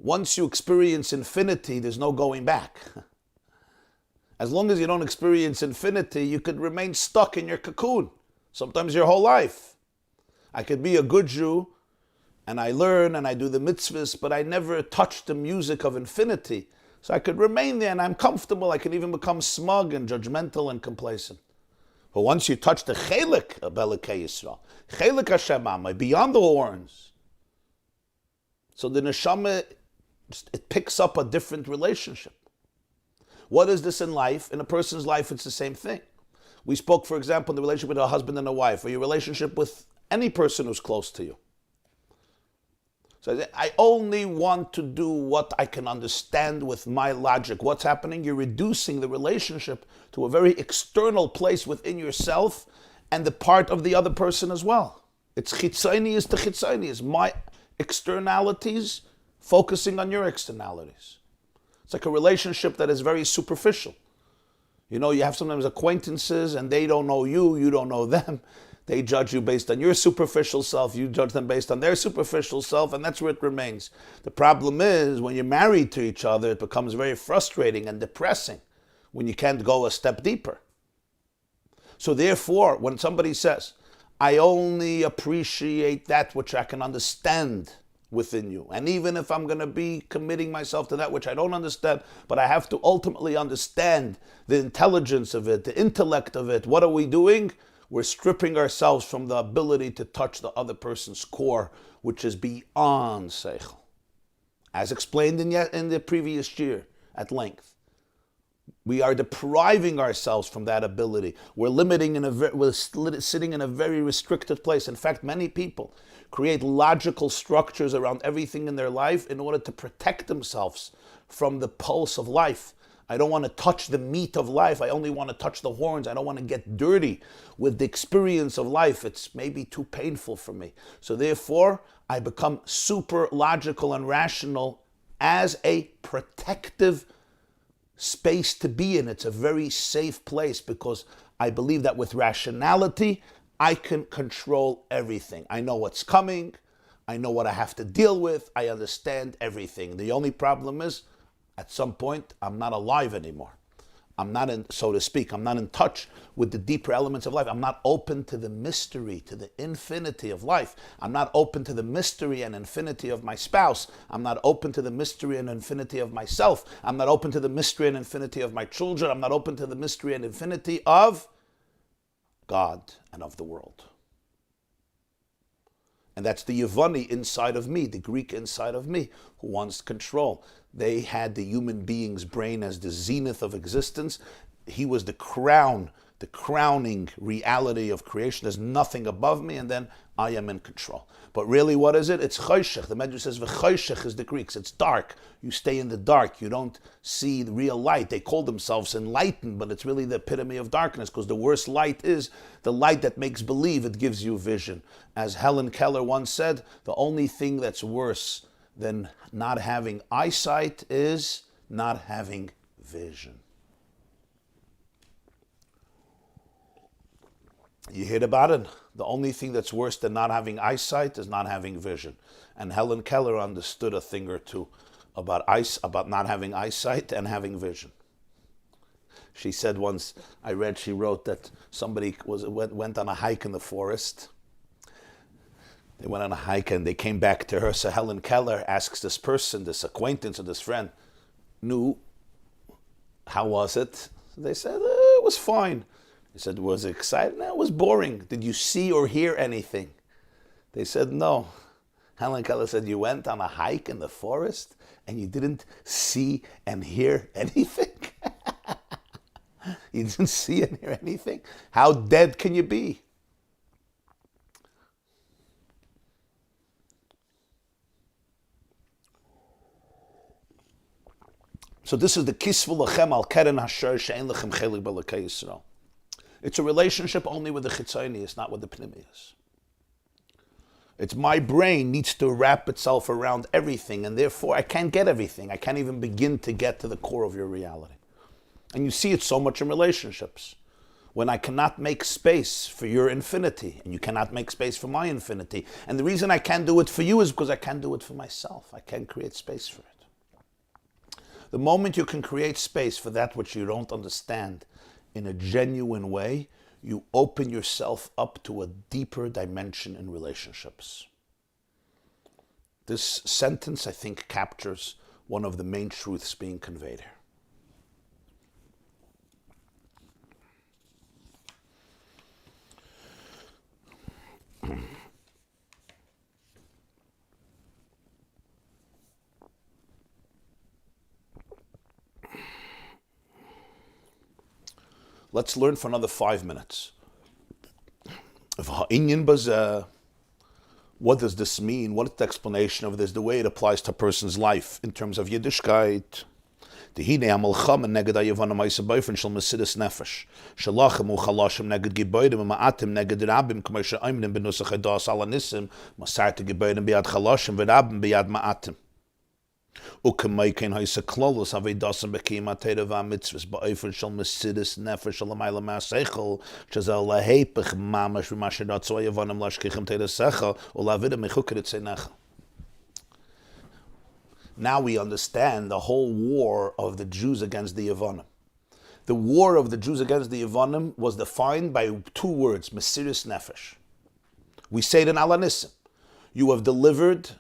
Once you experience infinity, there's no going back. As long as you don't experience infinity, you could remain stuck in your cocoon. Sometimes your whole life. I could be a good Jew, and I learn and I do the mitzvahs, but I never touch the music of infinity. So I could remain there and I'm comfortable. I can even become smug and judgmental and complacent. But once you touch the chelik of Elokei Yisrael, chelik Hashem Amai, beyond the horns, so the neshama, it picks up a different relationship. What is this in life? In a person's life, it's the same thing. We spoke, for example, the relationship with a husband and a wife, or your relationship with any person who's close to you. So I only want to do what I can understand with my logic. What's happening? You're reducing the relationship to a very external place within yourself and the part of the other person as well. It's chitzonius to chitzonius. My externalities focusing on your externalities. It's like a relationship that is very superficial. You know, you have sometimes acquaintances and they don't know you, you don't know them. They judge you based on your superficial self, you judge them based on their superficial self, and that's where it remains. The problem is, when you're married to each other, it becomes very frustrating and depressing when you can't go a step deeper. So therefore, when somebody says, I only appreciate that which I can understand within you, and even if I'm going to be committing myself to that which I don't understand, but I have to ultimately understand the intelligence of it, the intellect of it, what are we doing? We're stripping ourselves from the ability to touch the other person's core, which is beyond seichel. As explained in the previous year at length. We are depriving ourselves from that ability. We're we're sitting in a very restricted place. In fact, many people create logical structures around everything in their life in order to protect themselves from the pulse of life. I don't want to touch the meat of life. I only want to touch the horns. I don't want to get dirty with the experience of life. It's maybe too painful for me. So therefore, I become super logical and rational as a protective space to be in. It's a very safe place because I believe that with rationality, I can control everything. I know what's coming. I know what I have to deal with. I understand everything. The only problem is, at some point, I'm not alive anymore. I'm not in, so to speak, I'm not in touch with the deeper elements of life. I'm not open to the mystery, to the infinity of life. I'm not open to the mystery and infinity of my spouse. I'm not open to the mystery and infinity of myself. I'm not open to the mystery and infinity of my children. I'm not open to the mystery and infinity of God and of the world. And that's the Yevani inside of me, the Greek inside of me, who wants control. They had the human being's brain as the zenith of existence. He was the crown, the crowning reality of creation. There's nothing above me, and then I am in control. But really, what is it? It's choshech. The Medrash says, v'choshech is the Greeks. It's dark. You stay in the dark. You don't see the real light. They call themselves enlightened, but it's really the epitome of darkness, because the worst light is the light that makes believe. It gives you vision. As Helen Keller once said, the only thing that's worse than not having eyesight is not having vision. You heard about it? The only thing that's worse than not having eyesight is not having vision. And Helen Keller understood a thing or two about not having eyesight and having vision. She said once, she wrote that somebody went on a hike in the forest. They went on a hike and they came back to her. So Helen Keller asks this person, this acquaintance or this friend, how was it? They said, it was fine. He said, was it exciting? No, it was boring. Did you see or hear anything? They said, no. Helen Keller said, you went on a hike in the forest and you didn't see and hear anything? You didn't see and hear anything? How dead can you be? So this is the Kislev lachem al keren hasher she'en lechem chelik b'Elokei Yisrael. It's a relationship only with the chitzonius, not with the pnimius. It's my brain needs to wrap itself around everything, and therefore I can't get everything. I can't even begin to get to the core of your reality. And you see it so much in relationships. When I cannot make space for your infinity, and you cannot make space for my infinity. And the reason I can't do it for you is because I can't do it for myself. I can't create space for it. The moment you can create space for that which you don't understand in a genuine way, you open yourself up to a deeper dimension in relationships. This sentence, I think, captures one of the main truths being conveyed here. Let's learn for another 5 minutes. What does this mean? What is the explanation of this? The way it applies to a person's life in terms of Yiddishkeit. Ukemaykein heise klolos avedasim bekima tereva mitzvos ba'ofen shel mesidus nefesh shel amayla ma'aseichel shazel lahepech mamash v'mashirat so yavanim lashkichem teresecha ulavidim mechukerit seinecha. Now we understand the whole war of the Jews against the Yavanim. The war of the Jews against the Yavanim was defined by 2 words, mesidus nefesh. We say it in Hanisim. You have delivered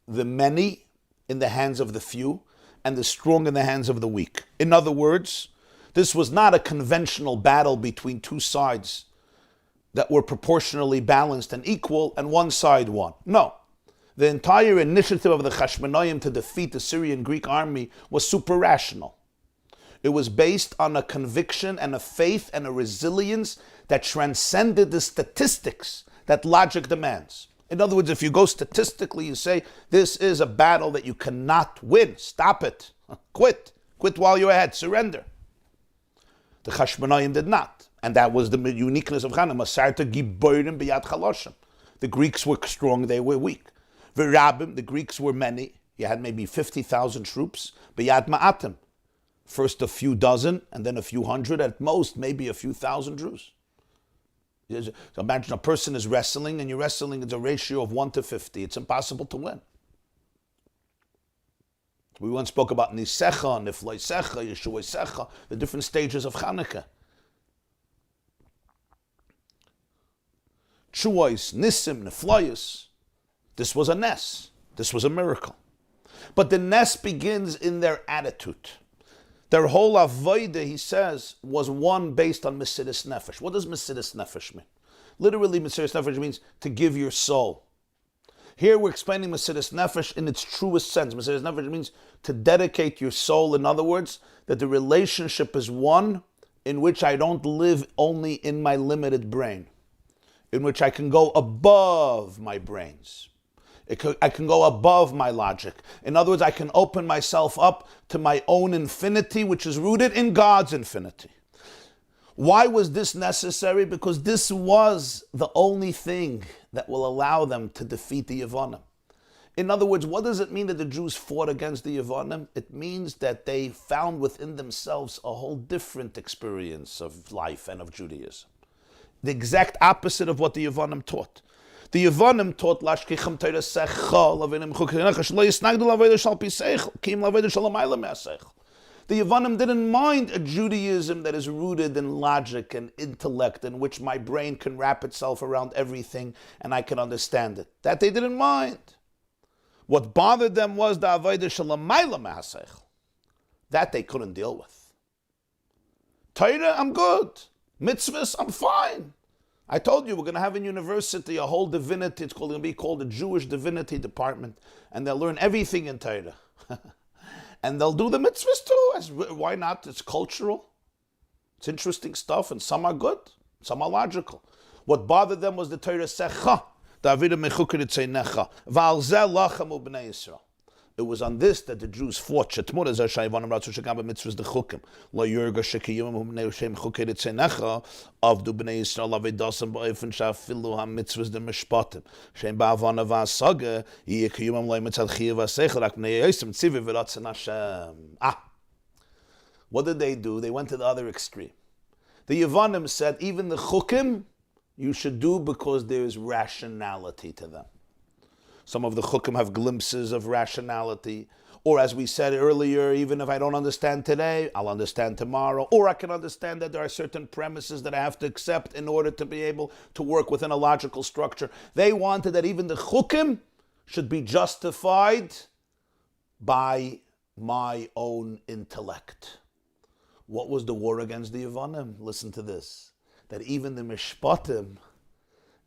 the many in the hands of the few, and the strong in the hands of the weak. In other words, this was not a conventional battle between 2 sides that were proportionally balanced and equal, and one side won. No. The entire initiative of the Chashmonaim to defeat the Syrian Greek army was super rational. It was based on a conviction and a faith and a resilience that transcended the statistics that logic demands. In other words, if you go statistically, you say, this is a battle that you cannot win. Stop it. Quit. Quit while you're ahead. Surrender. The Chashmonaim did not. And that was the uniqueness of Hanukkah. The Greeks were strong, they were weak. The Greeks were many. You had maybe 50,000 troops. Biyad ma'atim. First a few dozen, and then a few hundred, at most maybe a few thousand Jews. So imagine a person is wrestling, and you're wrestling, it's a ratio of 1 to 50. It's impossible to win. We once spoke about Nisecha, Nifloisecha, Yeshuaisecha, the different stages of Chanukah. Chuais, Nisim, Niflois. This was a nes. This was a miracle. But the nes begins in their attitude. Their whole avodah, he says, was one based on mesidus nefesh. What does mesidus nefesh mean? Literally, mesidus nefesh means to give your soul. Here we're explaining mesidus nefesh in its truest sense. Mesidus nefesh means to dedicate your soul. In other words, that the relationship is one in which I don't live only in my limited brain, in which I can go above my brains. I can go above my logic. In other words, I can open myself up to my own infinity, which is rooted in God's infinity. Why was this necessary? Because this was the only thing that will allow them to defeat the Yavanim. In other words, what does it mean that the Jews fought against the Yavanim? It means that they found within themselves a whole different experience of life and of Judaism. The exact opposite of what the Yavanim taught. The Yavanim taught lashkichem teresecha lavinim chukinecha shlo yisnagdu laveda shal piseichel kim laveda shal amayla me'aseichel. The Yavanim didn't mind a Judaism that is rooted in logic and intellect, in which my brain can wrap itself around everything and I can understand it. That they didn't mind. What bothered them was the avodah shel amayla me'aseichel. That they couldn't deal with. Torah, I'm good. Mitzvahs, I'm fine. I told you we're going to have in university a whole divinity. It's going to be called the Jewish Divinity Department, and they'll learn everything in Torah. And they'll do the mitzvahs too. Why not? It's cultural. It's interesting stuff, and some are good, some are logical. What bothered them was the Torah secha. It was on this that the Jews fought. What did they do? They went to the other extreme. The Yavanim said, even the chukim, you should do because there is rationality to them. Some of the chukim have glimpses of rationality. Or as we said earlier, even if I don't understand today, I'll understand tomorrow. Or I can understand that there are certain premises that I have to accept in order to be able to work within a logical structure. They wanted that even the chukim should be justified by my own intellect. What was the war against the Yevonim? Listen to this. That even the mishpatim,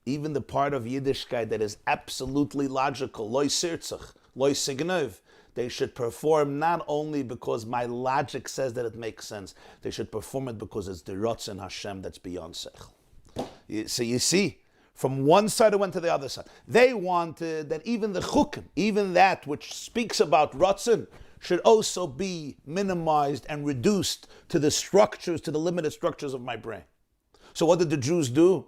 even the part of Yiddishkeit that is absolutely logical, loy sirtzach, loy signev, they should perform not only because my logic says that it makes sense, they should perform it because it's the Ratzon Hashem that's beyond seichel. So you see, from one side it went to the other side. They wanted that even the chukim, even that which speaks about Ratzon, should also be minimized and reduced to the structures, to the limited structures of my brain. So what did the Jews do?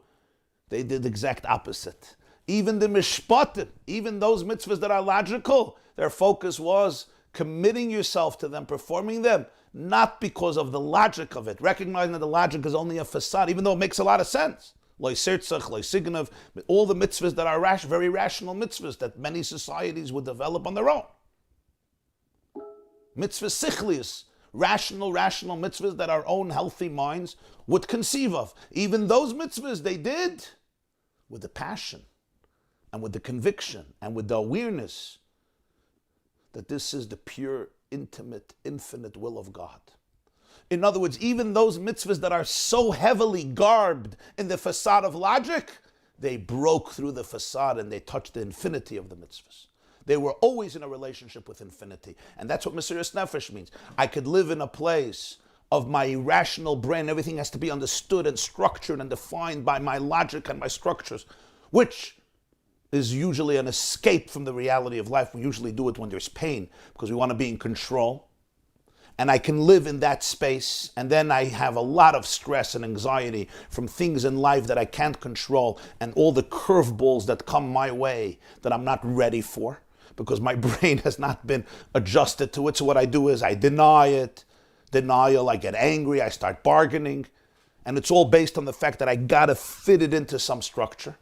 They did the exact opposite. Even the mishpatim, even those mitzvahs that are logical, their focus was committing yourself to them, performing them, not because of the logic of it, recognizing that the logic is only a facade, even though it makes a lot of sense. Loy sirtzach, loy signev, all the mitzvahs that are very rational mitzvahs that many societies would develop on their own. Mitzvahs sichlius, rational mitzvahs that our own healthy minds would conceive of. Even those mitzvahs they did with the passion and with the conviction and with the awareness that this is the pure, intimate, infinite will of God. In other words, even those mitzvahs that are so heavily garbed in the facade of logic, they broke through the facade and they touched the infinity of the mitzvahs. They were always in a relationship with infinity. And that's what Mesiras Nefesh means. I could live in a place of my rational brain. Everything has to be understood and structured and defined by my logic and my structures, which is usually an escape from the reality of life. We usually do it when there's pain because we want to be in control. And I can live in that space, and then I have a lot of stress and anxiety from things in life that I can't control and all the curveballs that come my way that I'm not ready for because my brain has not been adjusted to it. So what I do is I deny it. Denial, I get angry, I start bargaining. And it's all based on the fact that I got to fit it into some structure.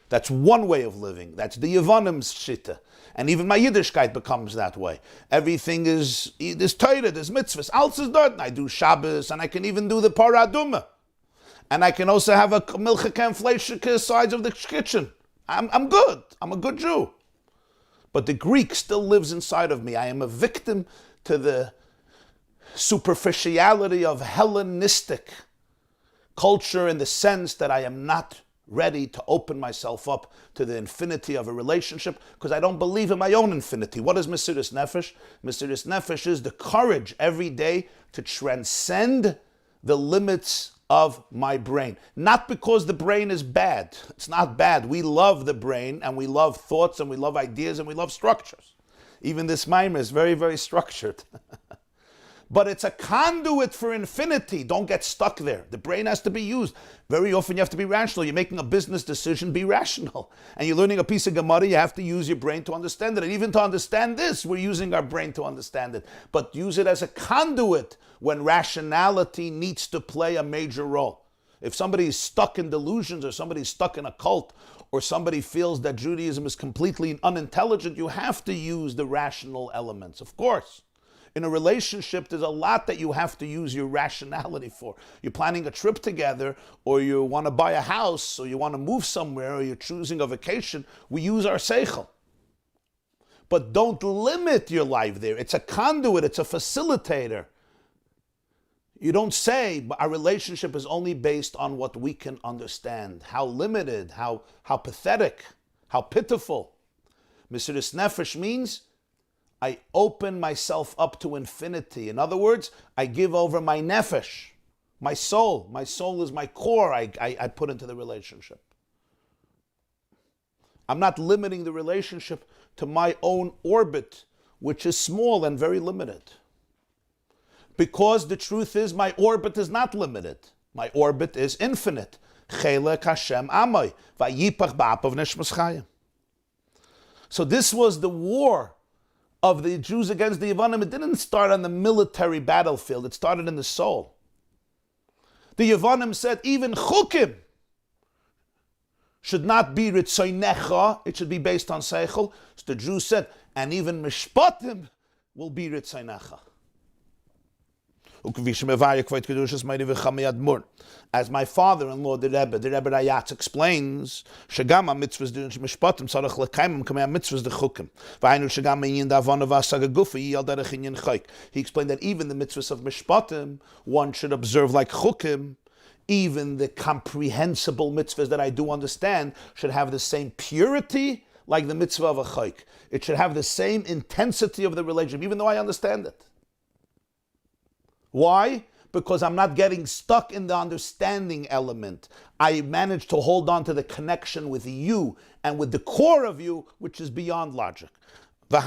That's one way of living. That's the Yevanim's shita. And even my Yiddishkeit becomes that way. Everything is Torah, there's mitzvahs. Alles is dort. I do Shabbos, and I can even do the Paraduma. And I can also have a milchike and fleishike sides of the kitchen. I'm good. I'm a good Jew. But the Greek still lives inside of me. I am a victim to the superficiality of Hellenistic culture in the sense that I am not ready to open myself up to the infinity of a relationship because I don't believe in my own infinity. What is Mesiras Nefesh? Mesiras Nefesh is the courage every day to transcend the limits of my brain. Not because the brain is bad. It's not bad. We love the brain and we love thoughts and we love ideas and we love structures. Even this Maamar is very, very structured. But it's a conduit for infinity. Don't get stuck there. The brain has to be used. Very often you have to be rational. You're making a business decision, be rational. And you're learning a piece of Gemara, you have to use your brain to understand it. And even to understand this, we're using our brain to understand it. But use it as a conduit when rationality needs to play a major role. If somebody is stuck in delusions or somebody's stuck in a cult or somebody feels that Judaism is completely unintelligent, you have to use the rational elements, of course. In a relationship, there's a lot that you have to use your rationality for. You're planning a trip together, or you want to buy a house, or you want to move somewhere, or you're choosing a vacation. We use our seichel. But don't limit your life there. It's a conduit, it's a facilitator. You don't say, but our relationship is only based on what we can understand. How limited, how pathetic, how pitiful. Mesiras Nefesh means I open myself up to infinity. In other words, I give over my nefesh, my soul. My soul is my core I put into the relationship. I'm not limiting the relationship to my own orbit, which is small and very limited. Because the truth is my orbit is not limited. My orbit is infinite. Chelek Hashem Amay, vayipach ba'apav neshmas chayim. So this was the war of the Jews against the Yevanim. It didn't start on the military battlefield. It started in the soul. The Yevanim said even chukim should not be ritzoynecha. It should be based on seichel. So the Jews said, and even mishpatim, will be Ritzaynecha. As my father-in-law, the Rebbe Rayatz explains, Shagama mitzvahs the mishpatim tzarich lekaimim kamei mitzvahs the chukim. V'hainu shagama yin davon v'asaga gufa yal derech inyan chayk. He explained that even the mitzvahs of mishpatim one should observe like chukim. Even the comprehensible mitzvahs that I do understand should have the same purity like the mitzvah of a chayk. It should have the same intensity of the relationship, even though I understand it. Why? Because I'm not getting stuck in the understanding element. I managed to hold on to the connection with you and with the core of you, which is beyond logic. And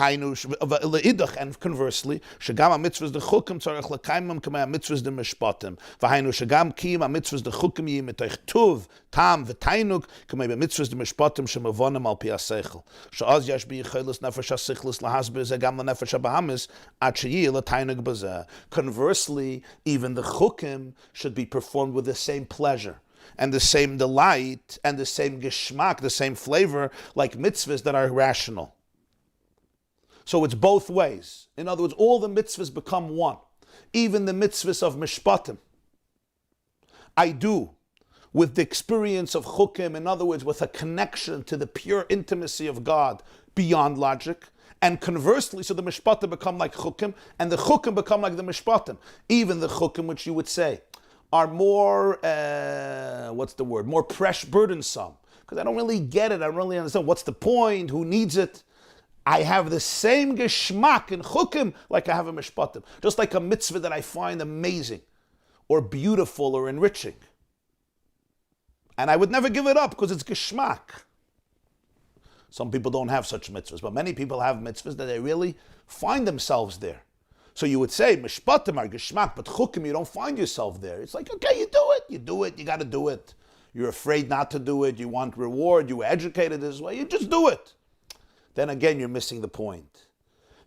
conversely, shagam mitzvahs the chukim tzarich lekaimim kamei mitzvahs the mishpatim. V'hainu shagam kiyim mitzvahs the chukim yim mitoich tuv tam v'tainuk kamei mitzvahs the mishpatim shemavonim al pi haseichel. She'az yesh biyichelis nefesh hasichlis lahasbir zegam lenefesh habahamis ad sheyi letainuk bazeh. Conversely, even the chukim should be performed with the same pleasure and the same delight and the same geschmack, the same flavor, like mitzvahs that are rational. So it's both ways. In other words, all the mitzvahs become one. Even the mitzvahs of mishpatim. I do with the experience of chukim, in other words, with a connection to the pure intimacy of God beyond logic. And conversely, so the mishpatim become like chukim, and the chukim become like the mishpatim. Even the chukim, which you would say, are more, more burdensome. Because I don't really get it, I don't really understand. What's the point? Who needs it? I have the same geschmack in chukim like I have in mishpatim. Just like a mitzvah that I find amazing or beautiful or enriching. And I would never give it up because it's geschmack. Some people don't have such mitzvahs, but many people have mitzvahs that they really find themselves there. So you would say, mishpatim are geschmack, but chukim, you don't find yourself there. It's like, okay, you do it, you got to do it. You're afraid not to do it, you want reward, you were educated this way, you just do it. Then again, you're missing the point.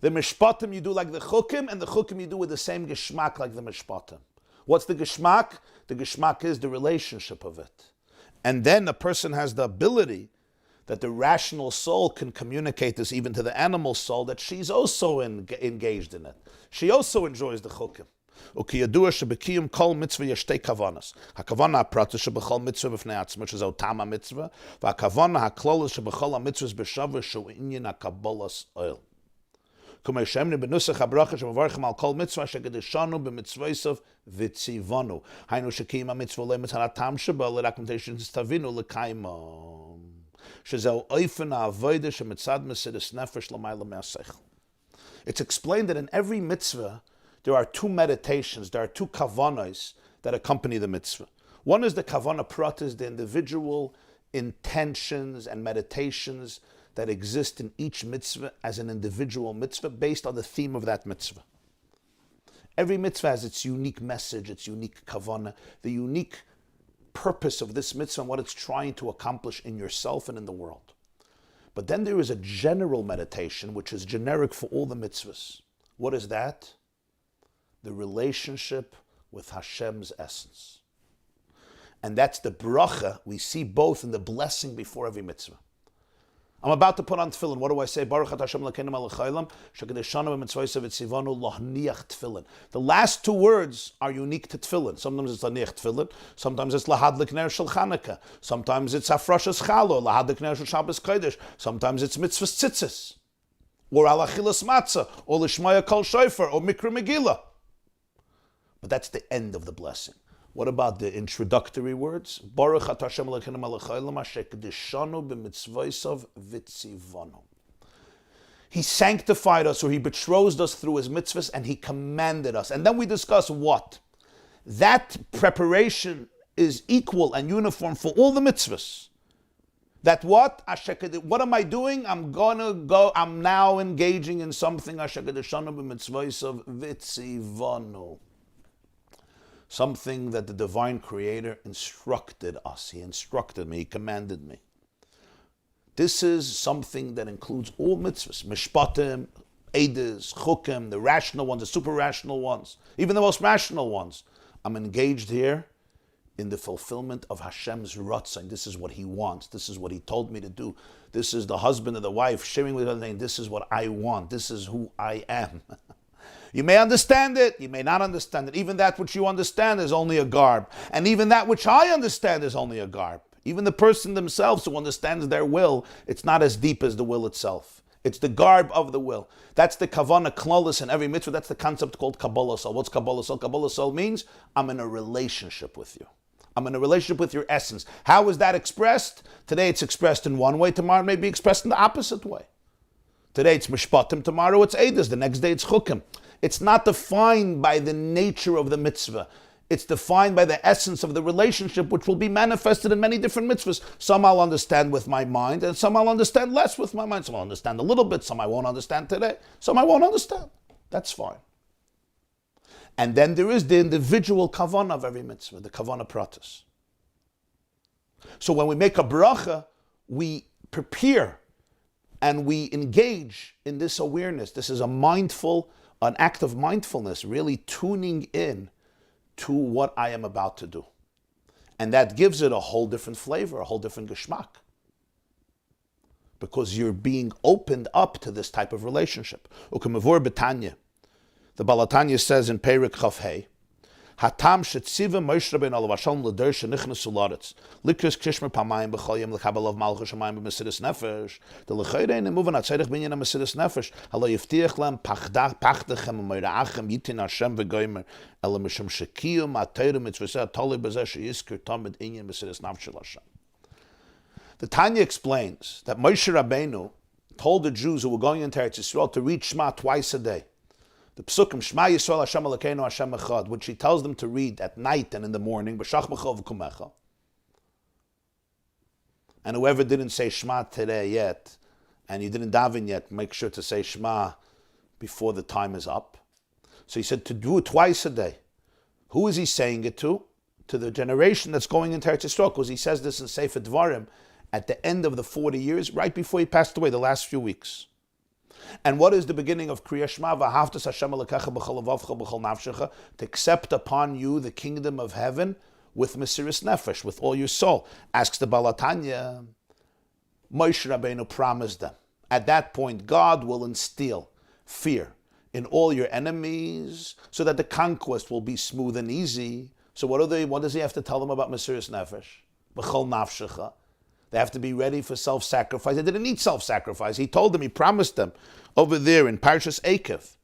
The mishpatim you do like the chukim, and the chukim you do with the same geschmack like the mishpatim. What's the geschmack? The geschmack is the relationship of it. And then a person has the ability that the rational soul can communicate this even to the animal soul, that she's also engaged in it. She also enjoys the chukim. וכידוע שבקיים כל מצווה יש שתי כוונות. הכוונה הפרטית שבכל מצווה בפני עצמו, שזה אותם המצווה, והכוונה הכללית שבכל המצוות בשווה, שהוא עניין הקבלת אל. כמו שאמרנו בנוסח הברכה שמברכים על כל מצווה שקדשנו במצווסו וציוונו. היינו שקיים המצווה לא מטרתם שבה, רק מפני שתבינו לקיימו. שזהו אופן העבודה שמצד מסירות נפש למעלה מהשכל. It's explained that in every mitzvah there are two meditations, there are two kavanos that accompany the mitzvah. One is the kavana pratis, the individual intentions and meditations that exist in each mitzvah as an individual mitzvah based on the theme of that mitzvah. Every mitzvah has its unique message, its unique kavana, the unique purpose of this mitzvah and what it's trying to accomplish in yourself and in the world. But then there is a general meditation which is generic for all the mitzvahs. What is that? The relationship with Hashem's essence. And that's the bracha we see both in the blessing before every mitzvah. I'm about to put on tefillin. What do I say? Baruch Hashem Elokeinu melech haolam, shekadeshanu b'mitzvosav v'tzivanu lahniach tefillin. The last two words are unique to tefillin. Sometimes it's lahniach tefillin. Sometimes it's lahadlik ner shel Chanukah. Sometimes it's hafrashas chalo, lahadlik ner shel Shabbos Chodesh. Sometimes it's mitzvahs tzitzis, or alachilas matzah, or lishmaya kol shofar, or mikra megillah. But that's the end of the blessing. What about the introductory words? Baruch atah Hashem Elokeinu melech haolam asher kedeshanu b'mitzvosav v'tzivanu. He sanctified us, or he betrothed us through his mitzvahs, and he commanded us. And then we discuss what? That preparation is equal and uniform for all the mitzvahs. That what? What am I doing? I'm now engaging in something. Asher kedeshanu b'mitzvosav v'tzivanu. Something that the divine creator instructed us. He instructed me, he commanded me. This is something that includes all mitzvahs. Mishpatim, edus, chukim, the rational ones, the super rational ones, even the most rational ones. I'm engaged here in the fulfillment of Hashem's ratzon. This is what He wants. This is what He told me to do. This is the husband or the wife sharing with other thing. This is what I want. This is who I am. You may understand it. You may not understand it. Even that which you understand is only a garb. And even that which I understand is only a garb. Even the person themselves who understands their will, it's not as deep as the will itself. It's the garb of the will. That's the kavanah klolis in every mitzvah. That's the concept called Kabbalah Soul. What's Kabbalah Soul? Kabbalah Soul means I'm in a relationship with you. I'm in a relationship with your essence. How is that expressed? Today it's expressed in one way. Tomorrow it may be expressed in the opposite way. Today it's mishpatim. Tomorrow it's edus. The next day it's chukim. It's not defined by the nature of the mitzvah. It's defined by the essence of the relationship, which will be manifested in many different mitzvahs. Some I'll understand with my mind, and some I'll understand less with my mind. Some I'll understand a little bit, some I won't understand today, some I won't understand. That's fine. And then there is the individual kavanah of every mitzvah, the kavanah pratis. So when we make a bracha, we prepare and we engage in this awareness. This is an act of mindfulness, really tuning in to what I am about to do. And that gives it a whole different flavor, a whole different geschmack. Because you're being opened up to this type of relationship. Ukemavur betanya. The Balatanya says in Perik Chafhei, Hatam shetziva Moshe Rabbeinu alav Hashem l'der shenichnasu laretz likris kishmer pamayim b'chol yom l'kabel malchus shamayim b'mesiras nefesh the l'chayrein emuvan atzedich binyan b'mesiras nefesh halo yiftiach lem pachdechem u'meirachem yitin Hashem v'goymer ela mishum shekiyum atayru mitzvoseh toli b'zeh sheyizker tamid inyan b'mesiras nafshel Hashem. The Tanya explains that Moshe Rabbeinu told the Jews who were going into Eretz Yisrael to read Shema twice a day. The Psukim, Shema Yisrael Hashem Elokeinu Hashem Echad, which He tells them to read at night and in the morning, B'shach b'chol v'kumecha. And whoever didn't say Shema today yet, and you didn't daven yet, make sure to say Shema before the time is up. So He said to do it twice a day. Who is He saying it to? To the generation that's going into Eretz Yisrael, because He says this in Sefer Dvarim at the end of the 40 years, right before He passed away, the last few weeks. And what is the beginning of Kriya Shema? V'ahavtas Hashem Elokecha b'chol levavcha b'chol nafshecha, to accept upon you the kingdom of heaven with mesiras nefesh, with all your soul. Asks the Balatanya, Moshe Rabbeinu promised them. At that point, God will instill fear in all your enemies so that the conquest will be smooth and easy. So what does He have to tell them about mesiras nefesh? B'chol nafshecha. They have to be ready for self-sacrifice. They didn't need self-sacrifice. He told them, He promised them over there in Parshas Vayeshev,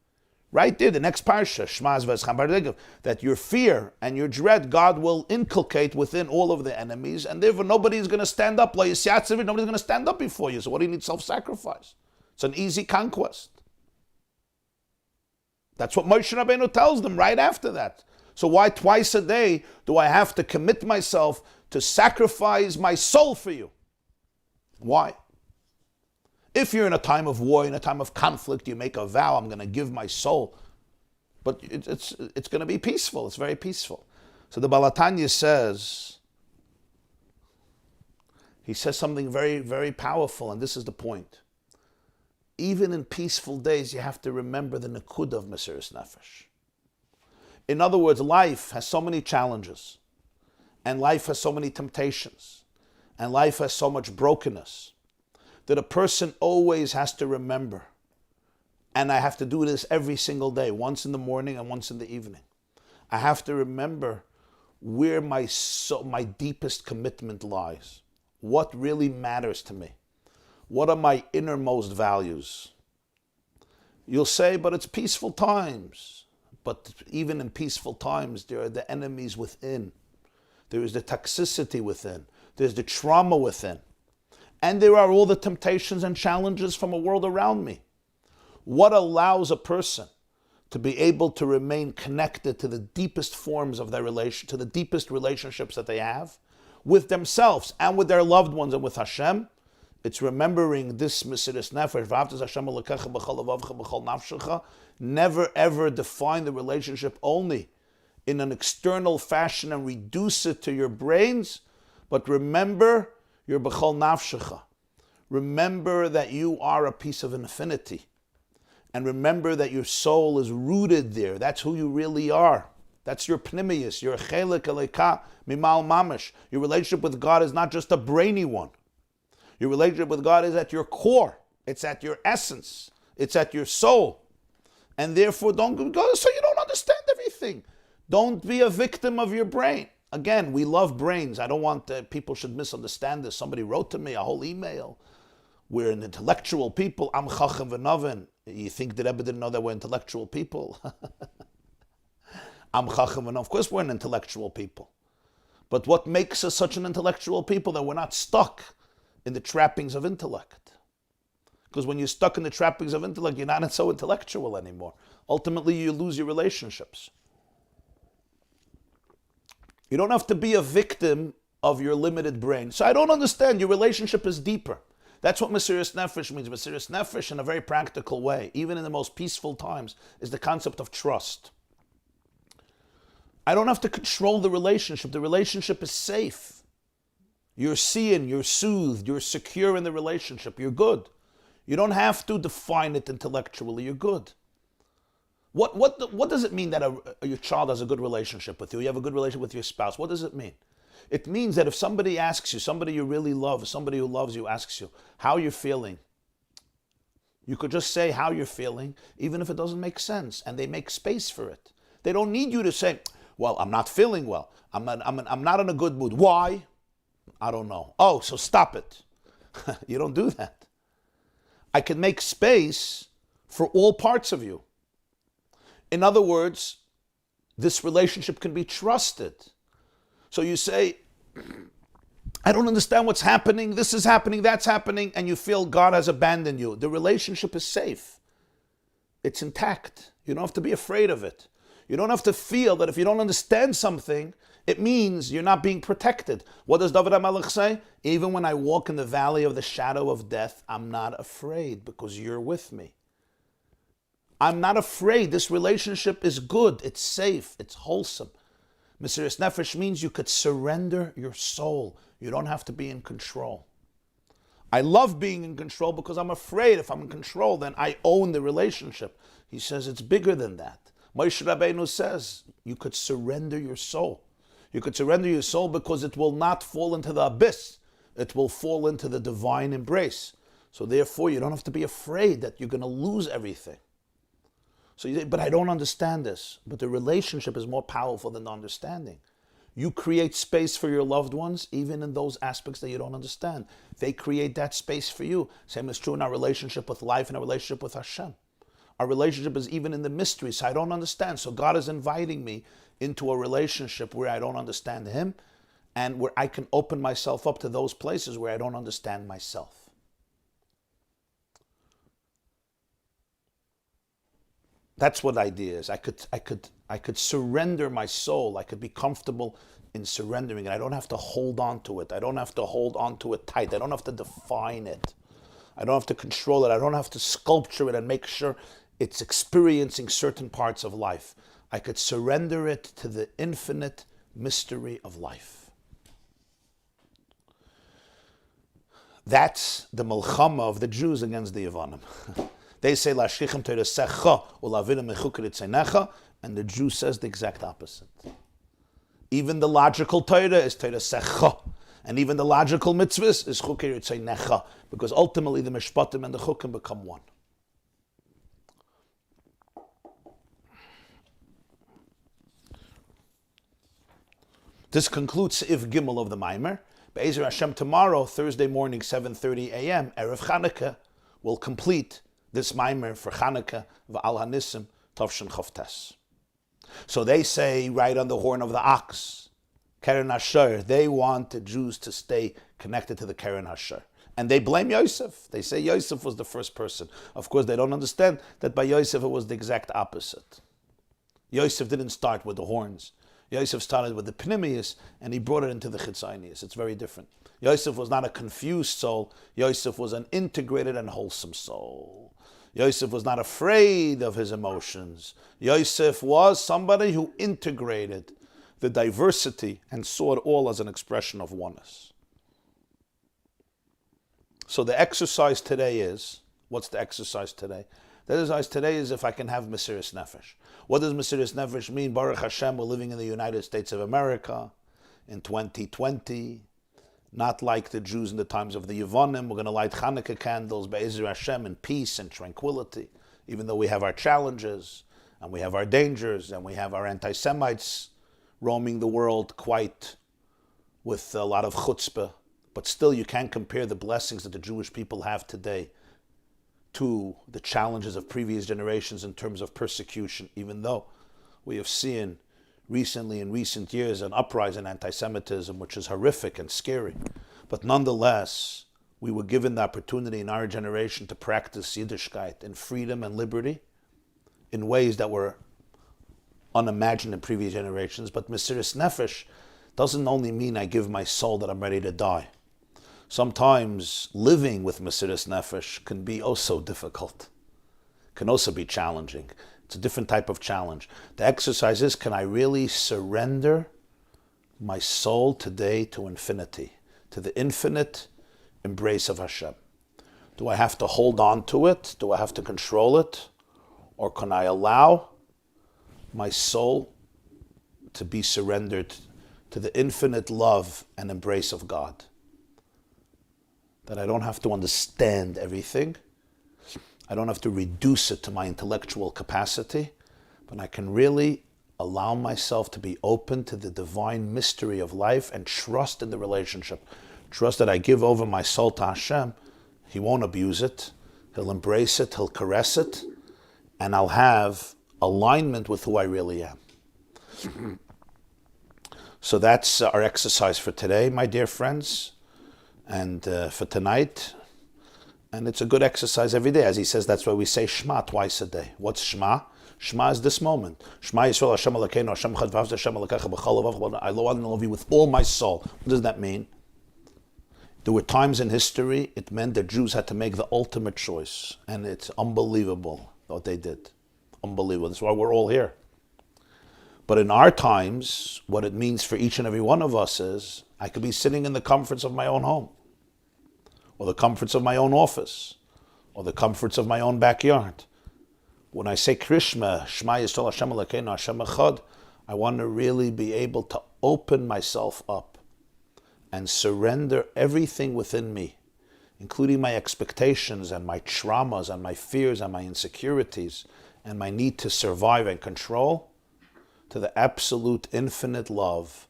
right there, the next Parsha, Shmaz V'escham, that your fear and your dread God will inculcate within all of the enemies, and therefore nobody is going to stand up, nobody's going to stand up before you. So what do you need self-sacrifice? It's an easy conquest. That's what Moshe Rabbeinu tells them right after that. So why twice a day do I have to commit myself to sacrifice my soul for you? Why? If you're in a time of war, in a time of conflict, you make a vow, I'm going to give my soul. But it's going to be peaceful. It's very peaceful. So the Balatanya says, he says something very, very powerful, and this is the point. Even in peaceful days, you have to remember the Nakudah of mesiras nefesh. In other words, life has so many challenges, and life has so many temptations, and life has so much brokenness, that a person always has to remember, and I have to do this every single day, once in the morning and once in the evening. I have to remember where my deepest commitment lies, what really matters to me, what are my innermost values. You'll say, but it's peaceful times. But even in peaceful times, there are the enemies within. There is the toxicity within. There's the trauma within. And there are all the temptations and challenges from a world around me. What allows a person to be able to remain connected to the deepest forms of their to the deepest relationships that they have with themselves and with their loved ones and with Hashem? It's remembering this mesiras nefesh. V'ahavtas Hashem Elokecha b'chol levavcha b'chol nafshecha. Never ever define the relationship only in an external fashion and reduce it to your brains, but remember your b'chol nafshecha. Remember that you are a piece of infinity. And remember that your soul is rooted there. That's who you really are. That's your pnimius, your chelik eleka mimal mamash. Your relationship with God is not just a brainy one. Your relationship with God is at your core. It's at your essence. It's at your soul. And therefore, don't go so you don't understand everything. Don't be a victim of your brain. Again, we love brains. I don't want people should misunderstand this. Somebody wrote to me a whole email. We're an intellectual people. Am chacham v'novin. You think the Rebbe didn't know that we're intellectual people? Am chacham v'novin. Of course we're an intellectual people. But what makes us such an intellectual people? That we're not stuck in the trappings of intellect. Because when you're stuck in the trappings of intellect, you're not so intellectual anymore. Ultimately, you lose your relationships. You don't have to be a victim of your limited brain. So I don't understand. Your relationship is deeper. That's what Mesiras Nefesh means. Mesiras Nefesh, in a very practical way, even in the most peaceful times, is the concept of trust. I don't have to control the relationship. The relationship is safe. You're seeing, you're soothed, you're secure in the relationship. You're good. You don't have to define it intellectually. You're good. What does it mean that your child has a good relationship with you? You have a good relationship with your spouse. What does it mean? It means that if somebody asks you, somebody you really love, somebody who loves you asks you, how you're feeling, you could just say how you're feeling, even if it doesn't make sense, and they make space for it. They don't need you to say, well, I'm not feeling well. I'm not in a good mood. Why? I don't know. Oh, so stop it. You don't do that. I can make space for all parts of you. In other words, this relationship can be trusted. So you say, I don't understand what's happening, this is happening, that's happening, and you feel God has abandoned you. The relationship is safe. It's intact. You don't have to be afraid of it. You don't have to feel that if you don't understand something, it means you're not being protected. What does David HaMelech say? Even when I walk in the valley of the shadow of death, I'm not afraid because you're with me. I'm not afraid. This relationship is good. It's safe. It's wholesome. Mesiras Nefesh means you could surrender your soul. You don't have to be in control. I love being in control because I'm afraid if I'm in control, then I own the relationship. He says it's bigger than that. Moshe Rabbeinu says you could surrender your soul. You could surrender your soul because it will not fall into the abyss. It will fall into the divine embrace. So therefore, you don't have to be afraid that you're going to lose everything. So you say, but I don't understand this. But the relationship is more powerful than the understanding. You create space for your loved ones, even in those aspects that you don't understand. They create that space for you. Same is true in our relationship with life and our relationship with Hashem. Our relationship is even in the mystery, so I don't understand. So God is inviting me into a relationship where I don't understand Him and where I can open myself up to those places where I don't understand myself. That's what idea is. I could surrender my soul. I could be comfortable in surrendering it. I don't have to hold on to it. I don't have to hold on to it tight. I don't have to define it. I don't have to control it. I don't have to sculpture it and make sure it's experiencing certain parts of life. I could surrender it to the infinite mystery of life. That's the milchama of the Jews against the Yevanim. They say, Lashichem teresecha ulavina mechuker itzenecha, and the Jew says the exact opposite. Even the logical Torah is teresecha, and even the logical mitzvahs is chuker itzenecha, because ultimately the mishpatim and the chukim become one. This concludes If Gimel of the Maamar. Be'ezer Hashem, tomorrow, Thursday morning, 7:30 a.m., Erev Chanukah, will complete this Maamar for Chanukah, V'al Hanisim, Tovshin Chavtes. So they say, right on the horn of the ox, Keren Hasher, they want the Jews to stay connected to the Keren Hasher. And they blame Yosef. They say Yosef was the first person. Of course, they don't understand that by Yosef it was the exact opposite. Yosef didn't start with the horns. Yosef started with the Pnimius, and he brought it into the Chitzonius. It's very different. Yosef was not a confused soul. Yosef was an integrated and wholesome soul. Yosef was not afraid of his emotions. Yosef was somebody who integrated the diversity and saw it all as an expression of oneness. So the exercise today is, what's the exercise today? The exercise today is if I can have Mesiris Nefesh. What does Mesiris Nefesh mean? Baruch Hashem, we're living in the United States of America in 2020. Not like the Jews in the times of the Yevonim. We're going to light Hanukkah candles, Be'ezer Hashem, in peace and tranquility, even though we have our challenges, and we have our dangers, and we have our anti-Semites roaming the world quite with a lot of chutzpah. But still, you can't compare the blessings that the Jewish people have today to the challenges of previous generations in terms of persecution, even though we have seen recently, in recent years, an uprising in anti-Semitism, which is horrific and scary. But nonetheless, we were given the opportunity in our generation to practice Yiddishkeit in freedom and liberty in ways that were unimagined in previous generations. But Mesiris Nefesh doesn't only mean I give my soul that I'm ready to die. Sometimes living with Mesiris Nefesh can be also difficult, can also be challenging. It's a different type of challenge. The exercise is, can I really surrender my soul today to infinity, to the infinite embrace of Hashem? Do I have to hold on to it? Do I have to control it? Or can I allow my soul to be surrendered to the infinite love and embrace of God? That I don't have to understand everything. I don't have to reduce it to my intellectual capacity, but I can really allow myself to be open to the divine mystery of life and trust in the relationship. Trust that I give over my soul to Hashem. He won't abuse it. He'll embrace it. He'll caress it. And I'll have alignment with who I really am. So that's our exercise for today, my dear friends, and for tonight. And it's a good exercise every day. As he says, that's why we say Shema twice a day. What's Shema? Shema is this moment. Shema Yisrael Hashem Elokeinu Hashem Echad V'ahavta Hashem Elokecha B'chol Levav. I love you with all my soul. What does that mean? There were times in history it meant that Jews had to make the ultimate choice. And it's unbelievable what they did. Unbelievable. That's why we're all here. But in our times, what it means for each and every one of us is, I could be sitting in the comforts of my own home, or the comforts of my own office, or the comforts of my own backyard. When I say Krishma, Shema Yisrael Hashem Elokeinu Hashem Echad, I want to really be able to open myself up and surrender everything within me, including my expectations and my traumas and my fears and my insecurities and my need to survive and control, to the absolute infinite love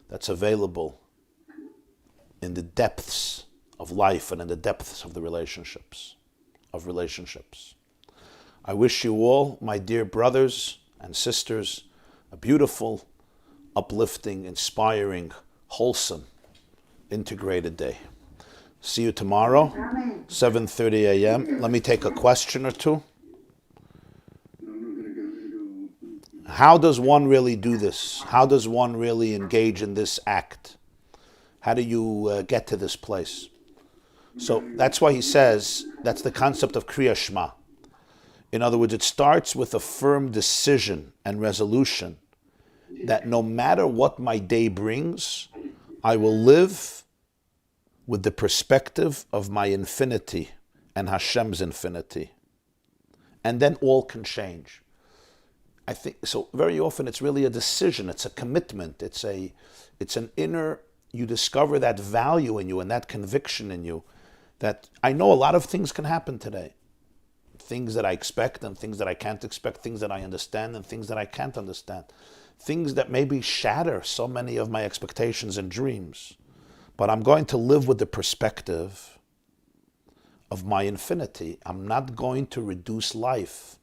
that's available in the depths of life and in the depths of the relationships. I wish you all, my dear brothers and sisters, a beautiful, uplifting, inspiring, wholesome, integrated day. See you tomorrow, 7:30 a.m. Let me take a question or two. How does one really do this? How does one really engage in this act? How do you get to this place? So that's why he says, that's the concept of Kriya Shema. In other words, it starts with a firm decision and resolution that no matter what my day brings, I will live with the perspective of my infinity and Hashem's infinity. And then all can change. I think so. Very often it's really a decision, it's a commitment, it's an inner, you discover that value in you and that conviction in you that I know a lot of things can happen today. Things that I expect and things that I can't expect, things that I understand and things that I can't understand. Things that maybe shatter so many of my expectations and dreams. But I'm going to live with the perspective of my infinity. I'm not going to reduce life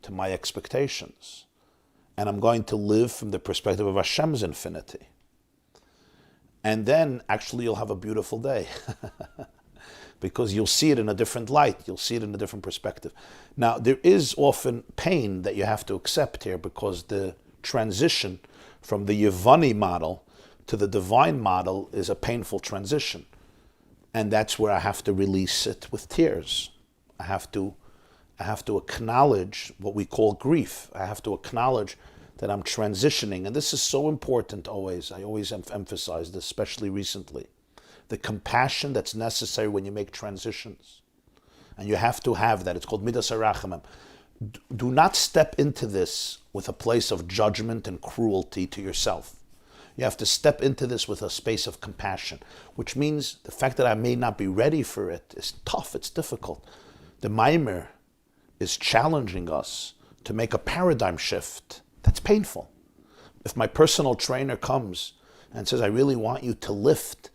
to my expectations. And I'm going to live from the perspective of Hashem's infinity. And then actually you'll have a beautiful day. Because you'll see it in a different light. You'll see it in a different perspective. Now, there is often pain that you have to accept here because the transition from the Yevani model to the divine model is a painful transition. And that's where I have to release it with tears. I have to acknowledge what we call grief. I have to acknowledge that I'm transitioning. And this is so important always. I always emphasize this, especially recently. The compassion that's necessary when you make transitions. And you have to have that. It's called Midas HaRachamim. Do not step into this with a place of judgment and cruelty to yourself. You have to step into this with a space of compassion, which means the fact that I may not be ready for it is tough, it's difficult. The Maamar is challenging us to make a paradigm shift that's painful. If my personal trainer comes and says, I really want you to lift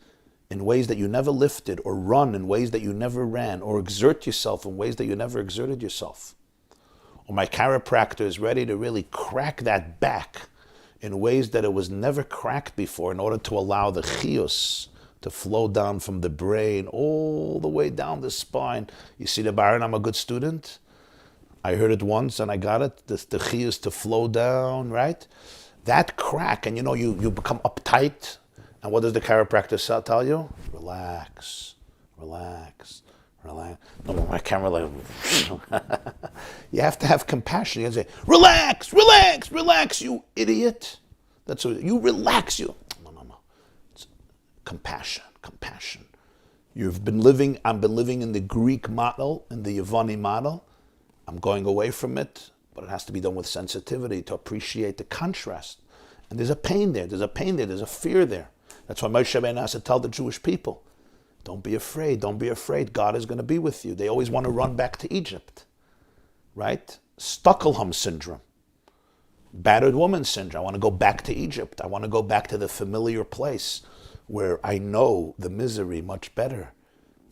in ways that you never lifted, or run in ways that you never ran, or exert yourself in ways that you never exerted yourself, or my chiropractor is ready to really crack that back in ways that it was never cracked before in order to allow the chiyus to flow down from the brain all the way down the spine. You see the Baron, I'm a good student. I heard it once and I got it. The chiyus to flow down, right? That crack, and you become uptight. And what does the chiropractor tell you? Relax, relax, relax. No, my camera like... You have to have compassion. You have to say, relax, relax, relax, you idiot. That's what you relax. No. It's compassion, compassion. I've been living in the Greek model, in the Yevani model. I'm going away from it, but it has to be done with sensitivity to appreciate the contrast. And there's a pain there, there's a fear there. That's why Moshe Rabbeinu has to tell the Jewish people, don't be afraid, God is going to be with you. They always want to run back to Egypt. Right? Stockholm syndrome. Battered woman syndrome. I want to go back to Egypt. I want to go back to the familiar place where I know the misery much better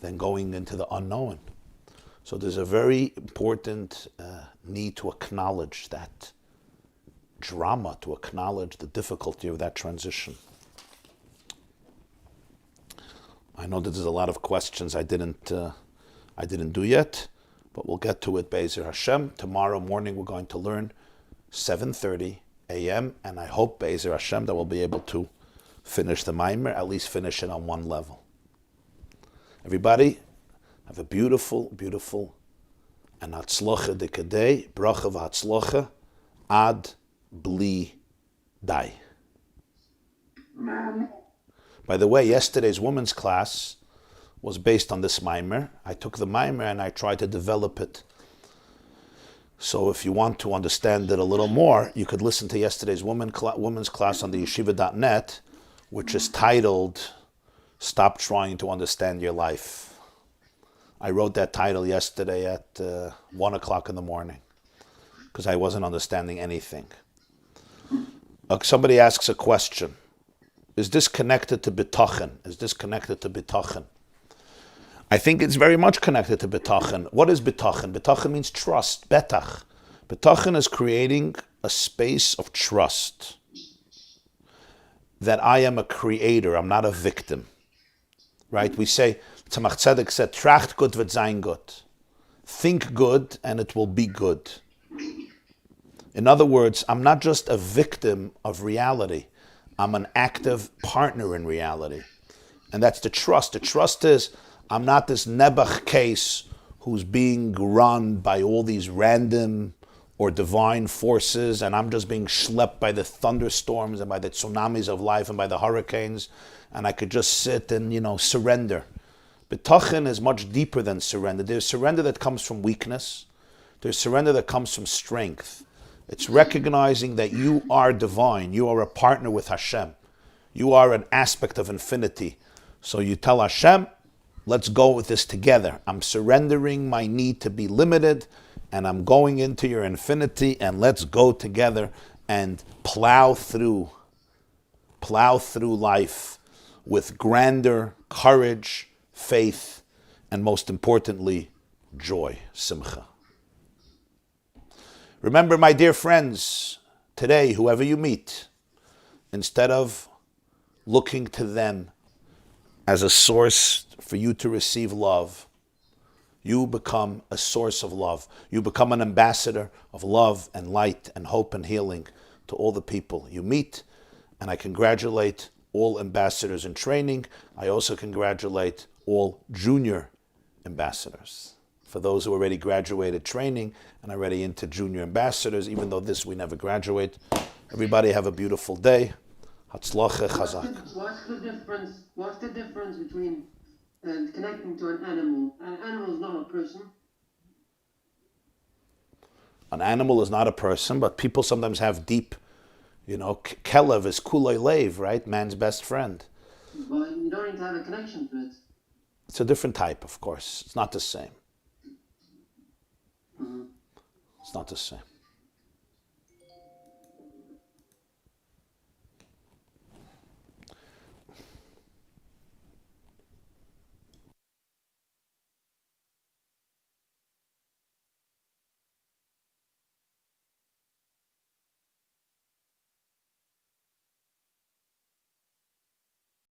than going into the unknown. So there's a very important need to acknowledge that drama, to acknowledge the difficulty of that transition. I know that there's a lot of questions I didn't do yet. But we'll get to it, Be'ezer Hashem. Tomorrow morning we're going to learn 7:30 a.m. And I hope, Be'ezer Hashem, that we'll be able to finish the Maamar, at least finish it on one level. Everybody, have a beautiful, beautiful and hatzlocha dekadei, bracha v'hatzlocha, ad bli dai. By the way, yesterday's women's class was based on this Maamar. I took the Maamar and I tried to develop it. So if you want to understand it a little more, you could listen to yesterday's women's class on the yeshiva.net, which is titled, Stop Trying to Understand Your Life. I wrote that title yesterday at 1 o'clock in the morning because I wasn't understanding anything. Somebody asks a question. Is this connected to bitachon? I think it's very much connected to bitachon. What is bitachon? Bitachon means trust, betach. Bitachon is creating a space of trust that I am a creator, I'm not a victim. Right? We say, Tzemach Tzedek said, tracht gut wird sein gut. Think good and it will be good. In other words, I'm not just a victim of reality. I'm an active partner in reality. And that's the trust. The trust is, I'm not this Nebuch case who's being run by all these random or divine forces, and I'm just being schlepped by the thunderstorms and by the tsunamis of life and by the hurricanes, and I could just sit and, surrender. Bitachon is much deeper than surrender. There's surrender that comes from weakness. There's surrender that comes from strength. It's recognizing that you are divine. You are a partner with Hashem. You are an aspect of infinity. So you tell Hashem, let's go with this together. I'm surrendering my need to be limited, and I'm going into your infinity, and let's go together and plow through life with grandeur, courage, faith, and most importantly, joy, simcha. Remember, my dear friends, today, whoever you meet, instead of looking to them as a source for you to receive love, you become a source of love. You become an ambassador of love and light and hope and healing to all the people you meet. And I congratulate all ambassadors in training. I also congratulate all junior ambassadors. For those who already graduated training and are already into junior ambassadors, even though this we never graduate. Everybody have a beautiful day. Hatzlacha chazak. What's the difference between connecting to an animal? An animal is not a person. An animal is not a person, but people sometimes have deep, Kislev is kuloi leiv, right? Man's best friend. But you don't need to have a connection to it. It's a different type, of course. It's not the same. Mm-hmm. It's not the same.